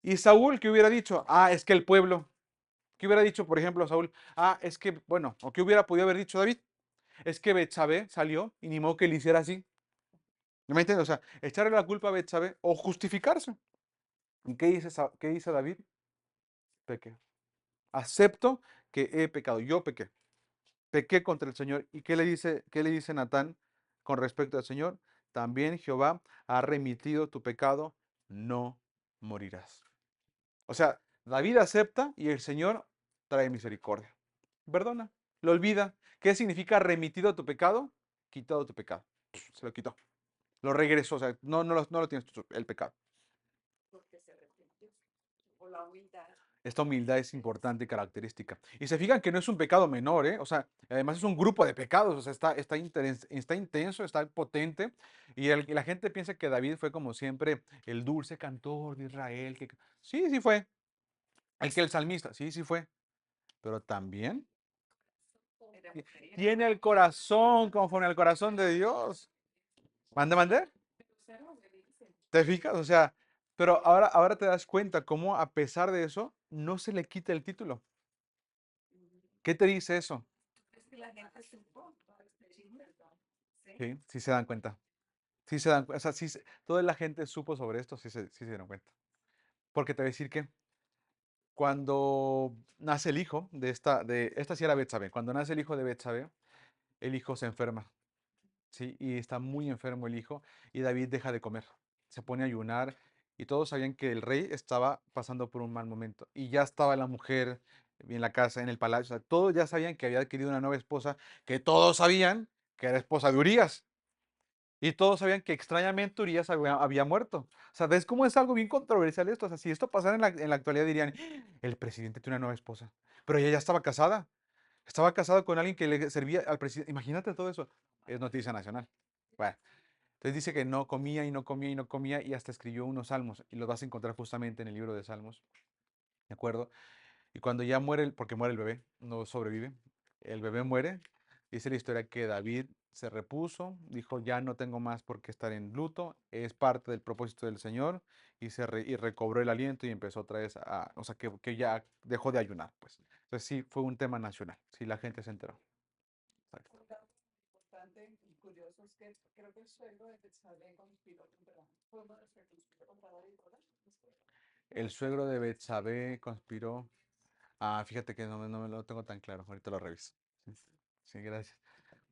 Y Saúl, ¿qué hubiera dicho? Es que el pueblo. ¿Qué hubiera dicho, por ejemplo, Saúl? Es que, bueno, o qué hubiera podido haber dicho David? Es que Betsabé salió y ni modo que le hiciera así. ¿No me entiendes? O sea, echarle la culpa a Betsabé o justificarse. ¿Y qué dice David? Pequé. Acepto que he pecado. Yo pequé. Pequé contra el Señor. ¿Y qué le dice Natán con respecto al Señor? También Jehová ha remitido tu pecado, no morirás. O sea, David acepta y el Señor trae misericordia. Perdona, lo olvida. ¿Qué significa remitido tu pecado? Quitado tu pecado. Se lo quitó. Lo regresó. O sea, no lo tienes el pecado. Porque se arrepintió. O la humildad. Esta humildad es importante y característica. Y se fijan que no es un pecado menor, ¿eh? O sea, además es un grupo de pecados, o sea, está intenso, está potente. Y la gente piensa que David fue como siempre el dulce cantor de Israel. Sí, sí fue. El salmista, sí, sí fue. Pero también Era mujeriego. tiene el corazón conforme al corazón de Dios. ¿Mande, mande? Grosero, me dicen. ¿Te fijas? O sea, pero ahora te das cuenta cómo a pesar de eso no se le quita el título. ¿Qué te dice eso? Es que la gente supo todo este chisme. Sí. Sí, sí se dan cuenta. Sí se dan, o sea, toda la gente supo sobre esto, sí se dieron cuenta. Porque te voy a decir que cuando nace el hijo de esta sí era Betsabé, cuando nace el hijo de Betsabé, el hijo se enferma, ¿sí? Y está muy enfermo el hijo y David deja de comer, se pone a ayunar y todos sabían que el rey estaba pasando por un mal momento y ya estaba la mujer en la casa, en el palacio, o sea, todos ya sabían que había adquirido una nueva esposa, que todos sabían que era esposa de Urías. Y todos sabían que extrañamente Urias había muerto. O sea, ¿ves cómo es algo bien controversial esto? O sea, si esto pasara en la actualidad dirían, el presidente tiene una nueva esposa. Pero ella ya estaba casada. Estaba casada con alguien que le servía al presidente. Imagínate todo eso. Es noticia nacional. Bueno, entonces dice que no comía y no comía y no comía y hasta escribió unos salmos. Y los vas a encontrar justamente en el libro de Salmos. ¿De acuerdo? Y cuando ya muere, porque muere el bebé, no sobrevive, el bebé muere, dice la historia que David se repuso, dijo, ya no tengo más por qué estar en luto, es parte del propósito del Señor, y recobró el aliento y empezó otra vez o sea, que ya dejó de ayunar, pues. Entonces sí, fue un tema nacional, sí, la gente se enteró. Exacto. Un dato importante y curioso es que creo que el suegro de Betsabé conspiró contra, fue uno de los que conspiró contra David, ¿verdad? El suegro de Betsabé conspiró. Ah, fíjate que no me lo tengo tan claro. Ahorita lo reviso. Sí, sí, gracias.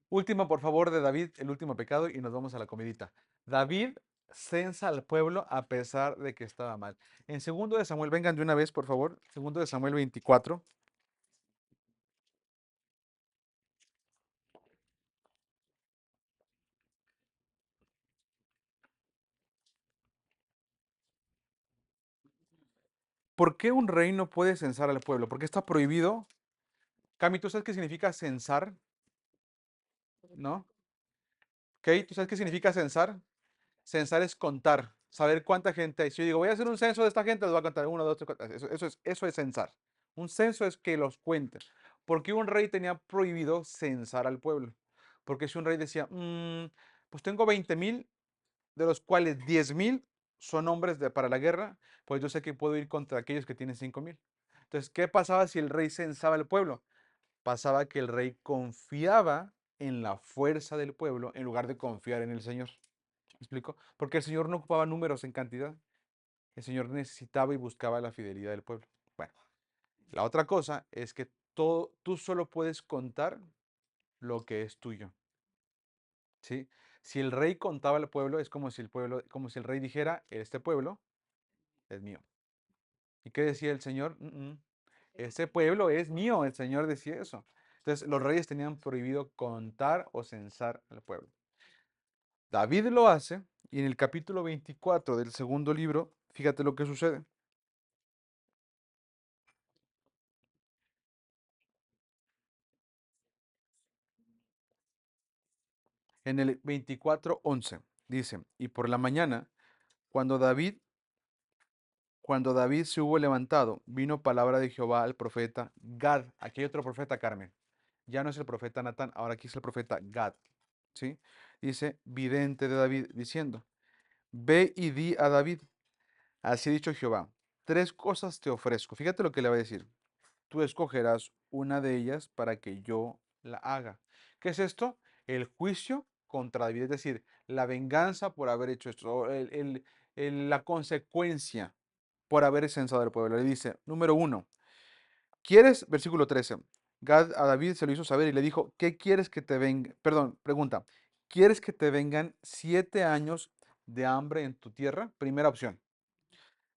Último, por favor, de David, el último pecado, y nos vamos a la comidita. David censa al pueblo a pesar de que estaba mal. En segundo de Samuel, vengan de una vez, por favor. Segundo de Samuel 24. ¿Por qué un rey no puede censar al pueblo? ¿Por qué está prohibido? Cami, ¿tú sabes qué significa censar? ¿No? ¿Ok? ¿Tú sabes qué significa censar? Censar es contar, saber cuánta gente hay. Si yo digo, voy a hacer un censo de esta gente, les voy a contar uno, dos, tres, cuatro. Eso es censar. Un censo es que los cuenten. ¿Por qué un rey tenía prohibido censar al pueblo? Porque si un rey decía, pues tengo 20,000, de los cuales 10,000 son hombres para la guerra, pues yo sé que puedo ir contra aquellos que tienen 5,000. Entonces, ¿qué pasaba si el rey censaba al pueblo? Pasaba que el rey confiaba en la fuerza del pueblo en lugar de confiar en el Señor. ¿Me explico? Porque el Señor no ocupaba números en cantidad. El Señor necesitaba y buscaba la fidelidad del pueblo. Bueno, la otra cosa es que tú solo puedes contar lo que es tuyo. ¿Sí? Si el rey contaba al pueblo, es como si como si el rey dijera, este pueblo es mío. ¿Y qué decía el Señor? Este pueblo es mío. El Señor decía eso. Entonces, los reyes tenían prohibido contar o censar al pueblo. David lo hace y en el capítulo 24 del segundo libro, fíjate lo que sucede. En el 24:11 dice, y por la mañana, cuando David, cuando David se hubo levantado, vino palabra de Jehová al profeta Gad. Aquí hay otro profeta, Carmen. Ya no es el profeta Natán, ahora aquí es el profeta Gad. ¿Sí? Dice, vidente de David, diciendo, ve y di a David, así ha dicho Jehová, tres cosas te ofrezco. Fíjate lo que le va a decir. Tú escogerás una de ellas para que yo la haga. ¿Qué es esto? El juicio contra David, es decir, la venganza por haber hecho esto, o la consecuencia por haber censado al pueblo. Le dice, número uno, ¿quieres? Versículo 13. Gad a David se lo hizo saber y le dijo, ¿qué quieres que te venga? Perdón, pregunta, ¿quieres que te vengan 7 años de hambre en tu tierra? Primera opción.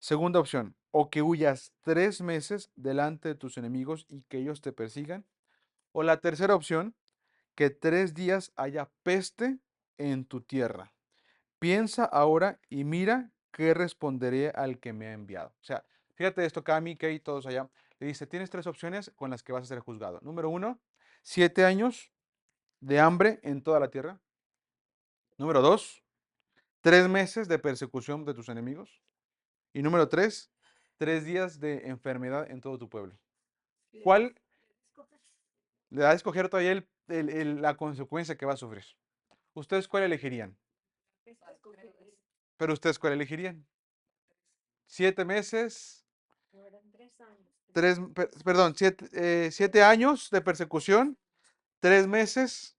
Segunda opción, o que huyas 3 meses delante de tus enemigos y que ellos te persigan. O la tercera opción, que 3 días haya peste en tu tierra. Piensa ahora y mira qué responderé al que me ha enviado. O sea, fíjate esto, Cami, Kay, todos allá. Le dice, tienes tres opciones con las que vas a ser juzgado. Número uno, 7 años de hambre en toda la tierra. Número dos, 3 meses de persecución de tus enemigos. Y número tres, 3 días de enfermedad en todo tu pueblo. ¿Cuál le da a escoger todavía la consecuencia que va a sufrir? ¿Ustedes cuál elegirían? Pero ustedes cuál elegirían? 7 meses, perdón, 7 años de persecución, 3 meses,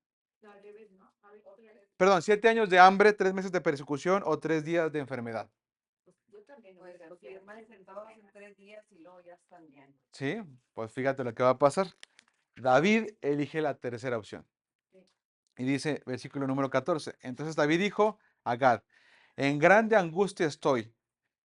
perdón, 7 años de hambre, 3 meses de persecución o 3 días de enfermedad. Yo también pues confirman en 2 o 3 días y luego ya están bien. Sí, pues fíjate lo que va a pasar. David elige la tercera opción. Y dice, versículo número 14. Entonces David dijo a Gad, en grande angustia estoy,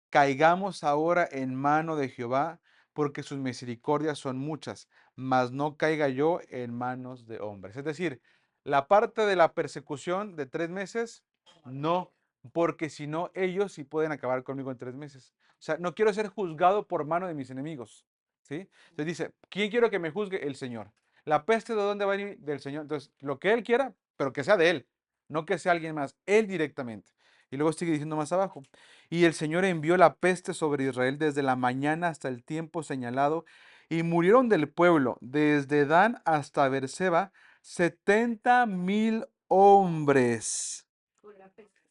caigamos ahora en mano de Jehová, porque sus misericordias son muchas, mas no caiga yo en manos de hombres. Es decir, la parte de la persecución de 3 meses, no, porque si no, ellos sí pueden acabar conmigo en 3 meses. O sea, no quiero ser juzgado por mano de mis enemigos. ¿Sí? Entonces dice, ¿quién quiero que me juzgue? El Señor. ¿La peste de dónde va a venir? Del Señor. Entonces, lo que Él quiera, pero que sea de Él, no que sea alguien más, Él directamente. Y luego sigue diciendo más abajo. Y el Señor envió la peste sobre Israel desde la mañana hasta el tiempo señalado, y murieron del pueblo, desde Dan hasta Beerseba, 70,000 hombres.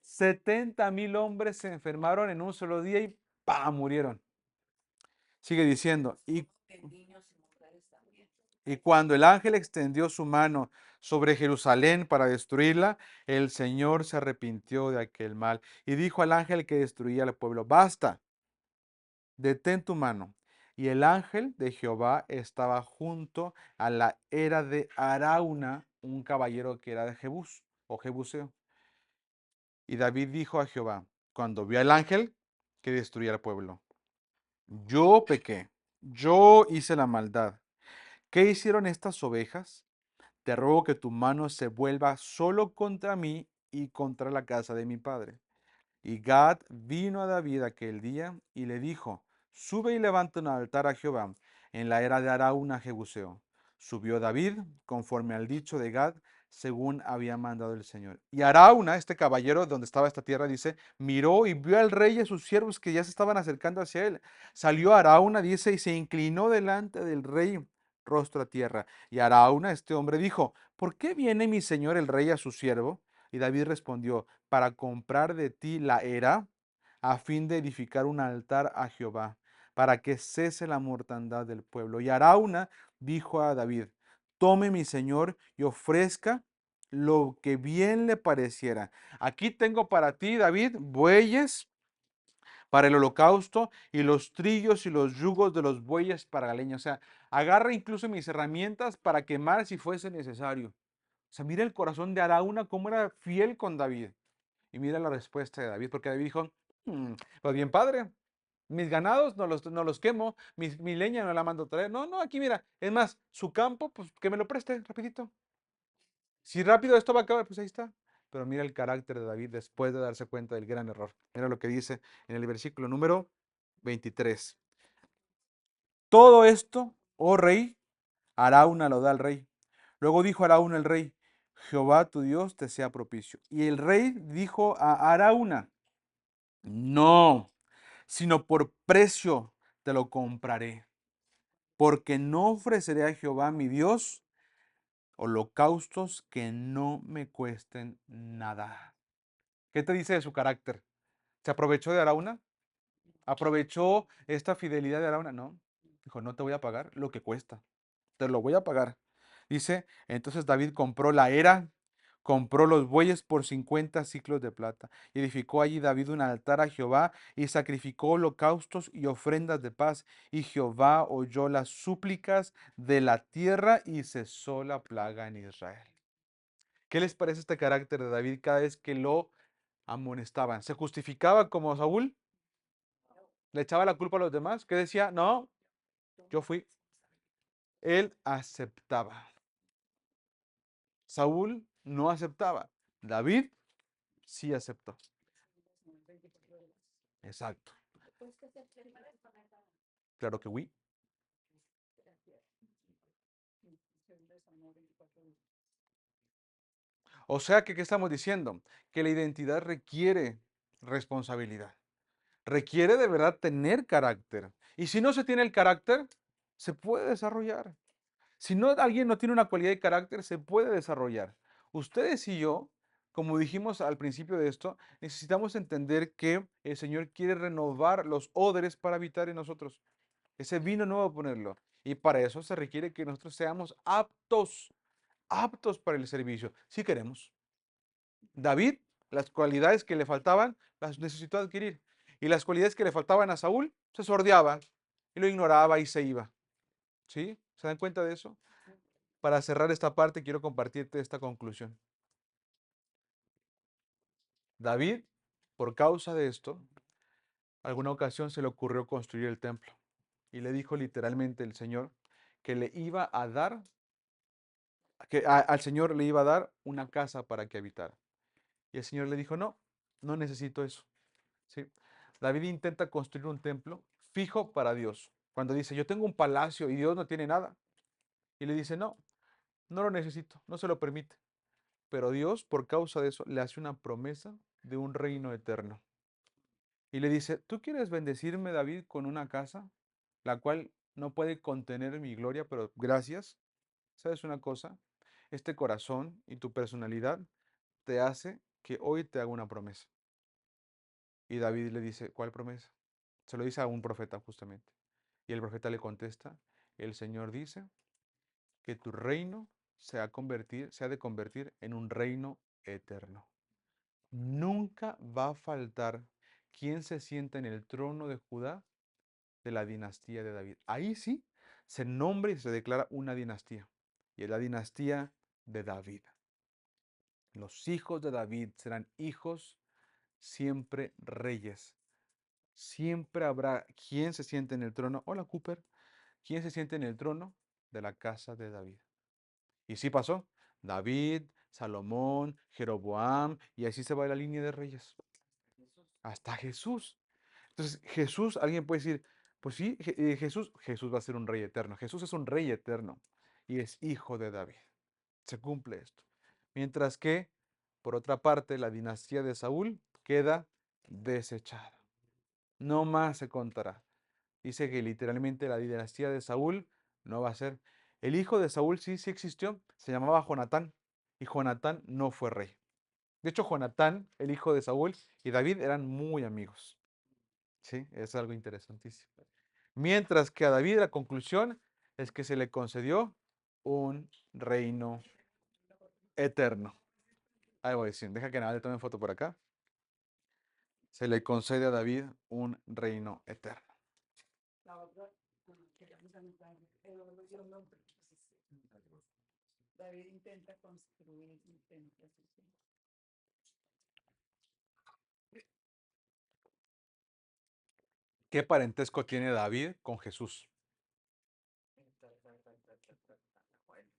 70,000 hombres se enfermaron en un solo día y ¡pam! Murieron. Sigue diciendo, y cuando el ángel extendió su mano sobre Jerusalén para destruirla, el Señor se arrepintió de aquel mal y dijo al ángel que destruía al pueblo, basta, detén tu mano. Y el ángel de Jehová estaba junto a la era de Arauna, un caballero que era de Jebús o Jebuseo. Y David dijo a Jehová, cuando vio al ángel que destruía el pueblo, yo pequé, yo hice la maldad. ¿Qué hicieron estas ovejas? Te ruego que tu mano se vuelva solo contra mí y contra la casa de mi padre. Y Gad vino a David aquel día y le dijo, sube y levanta un altar a Jehová en la era de Arauna Jebuseo. Subió David conforme al dicho de Gad, según había mandado el Señor. Y Arauna, este caballero donde estaba esta tierra, dice, miró y vio al rey y a sus siervos que ya se estaban acercando hacia él. Salió Arauna, dice, y se inclinó delante del rey, rostro a tierra. Y Arauna, este hombre, dijo, ¿por qué viene mi señor el rey a su siervo? Y David respondió, para comprar de ti la era, a fin de edificar un altar a Jehová, para que cese la mortandad del pueblo. Y Arauna dijo a David, tome mi señor y ofrezca lo que bien le pareciera. Aquí tengo para ti, David, bueyes para el holocausto y los trillos y los yugos de los bueyes para la leña. O sea, agarra incluso mis herramientas para quemar si fuese necesario. O sea, mira el corazón de Arauna, cómo era fiel con David. Y mira la respuesta de David, porque David dijo, pues bien padre, mis ganados no los quemo, mi leña no la mando a traer. No, no, aquí mira, es más, su campo, pues que me lo preste rapidito. Si rápido esto va a acabar, pues ahí está. Pero mira el carácter de David después de darse cuenta del gran error. Mira lo que dice en el versículo número 23. Todo esto, oh rey, Arauna lo da al rey. Luego dijo Arauna el rey, Jehová tu Dios te sea propicio. Y el rey dijo a Arauna, no, sino por precio te lo compraré, porque no ofreceré a Jehová mi Dios holocaustos que no me cuesten nada. ¿Qué te dice de su carácter? ¿Se aprovechó de Arauna? ¿Aprovechó esta fidelidad de Arauna? No. Dijo, no te voy a pagar lo que cuesta. Te lo voy a pagar. Dice, entonces David compró la era, compró los bueyes por 50 siclos de plata. Y edificó allí David un altar a Jehová y sacrificó holocaustos y ofrendas de paz. Y Jehová oyó las súplicas de la tierra y cesó la plaga en Israel. ¿Qué les parece este carácter de David cada vez que lo amonestaban? ¿Se justificaba como Saúl? ¿Le echaba la culpa a los demás? ¿Qué decía? No, yo fui. Él aceptaba. Saúl no aceptaba. David sí aceptó. Exacto. Claro que oui. O sea que, ¿qué estamos diciendo? Que la identidad requiere responsabilidad. Requiere de verdad tener carácter. Y si no se tiene el carácter, se puede desarrollar. Si no, alguien no tiene una cualidad de carácter, se puede desarrollar. Ustedes y yo, como dijimos al principio de esto, necesitamos entender que el Señor quiere renovar los odres para habitar en nosotros. Ese vino nuevo ponerlo. Y para eso se requiere que nosotros seamos aptos, aptos para el servicio, si queremos. David, las cualidades que le faltaban, las necesitó adquirir. Y las cualidades que le faltaban a Saúl, se sordeaba y lo ignoraba y se iba. ¿Sí? ¿Se dan cuenta de eso? Para cerrar esta parte, quiero compartirte esta conclusión. David, por causa de esto, alguna ocasión se le ocurrió construir el templo. Y le dijo literalmente el Señor que le iba a dar, al Señor le iba a dar una casa para que habitara. Y el Señor le dijo, no, no necesito eso. ¿Sí? David intenta construir un templo fijo para Dios. Cuando dice, yo tengo un palacio y Dios no tiene nada. Y le dice, no, no lo necesito, no se lo permite. Pero Dios, por causa de eso, le hace una promesa de un reino eterno. Y le dice, ¿tú quieres bendecirme, David, con una casa, la cual no puede contener mi gloria, pero gracias? ¿Sabes una cosa? Este corazón y tu personalidad te hace que hoy te haga una promesa. Y David le dice, ¿cuál promesa? Se lo dice a un profeta justamente. Y el profeta le contesta, el Señor dice que tu reino se ha de convertir en un reino eterno. Nunca va a faltar quien se sienta en el trono de Judá de la dinastía de David. Ahí sí se nombra y se declara una dinastía. Y es la dinastía de David. Los hijos de David serán hijos siempre reyes. Siempre habrá quien se siente en el trono. Hola, Cooper. ¿Quién se siente en el trono de la casa de David? Y sí pasó. David, Salomón, Jeroboam, y así se va la línea de reyes. Jesús. Hasta Jesús. Entonces, Jesús, alguien puede decir, pues sí, Jesús va a ser un rey eterno. Jesús es un rey eterno y es hijo de David. Se cumple esto. Mientras que, por otra parte, la dinastía de Saúl queda desechada. No más se contará. Dice que literalmente la dinastía de Saúl no va a ser. El hijo de Saúl sí existió, se llamaba Jonatán, y Jonatán no fue rey. De hecho, Jonatán, el hijo de Saúl, y David eran muy amigos. Sí, es algo interesantísimo. Mientras que a David la conclusión es que se le concedió un reino eterno. Ahí voy a decir, deja que nada le tome foto por acá. Se le concede a David un reino eterno. La otra, queríamos anotar, yo no, pero pues, David intenta construir un templo. ¿Qué parentesco tiene David con Jesús? Bueno,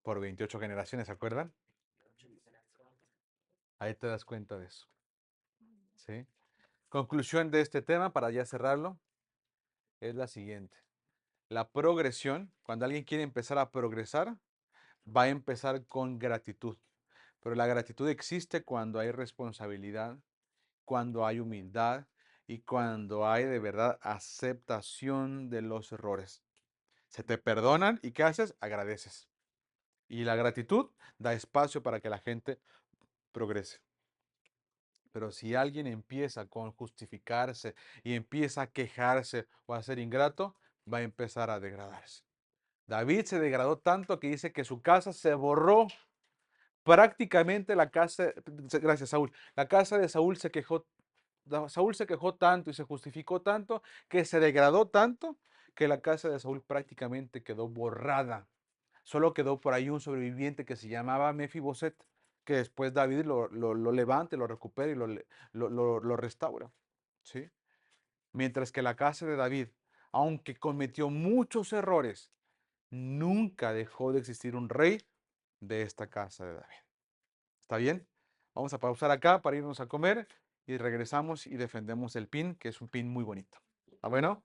Por 28 generaciones, ¿se acuerdan? 8 generaciones. Ahí te das cuenta de eso. ¿Sí? Conclusión de este tema, para ya cerrarlo, es la siguiente. La progresión, cuando alguien quiere empezar a progresar, va a empezar con gratitud. Pero la gratitud existe cuando hay responsabilidad, cuando hay humildad y cuando hay de verdad aceptación de los errores. Se te perdonan y ¿qué haces? Agradeces. Y la gratitud da espacio para que la gente progrese. Pero si alguien empieza con justificarse y empieza a quejarse o a ser ingrato, va a empezar a degradarse. David se degradó tanto que dice que su casa se borró. Prácticamente la casa, gracias Saúl, la casa de Saúl Saúl se quejó tanto y se justificó tanto que se degradó tanto que la casa de Saúl prácticamente quedó borrada. Solo quedó por ahí un sobreviviente que se llamaba Mefiboset, que después David lo levanta, lo recupera y lo restaura. ¿Sí? Mientras que la casa de David, aunque cometió muchos errores, nunca dejó de existir un rey de esta casa de David. ¿Está bien? Vamos a pausar acá para irnos a comer y regresamos y defendemos el pin, que es un pin muy bonito. ¿Está bueno?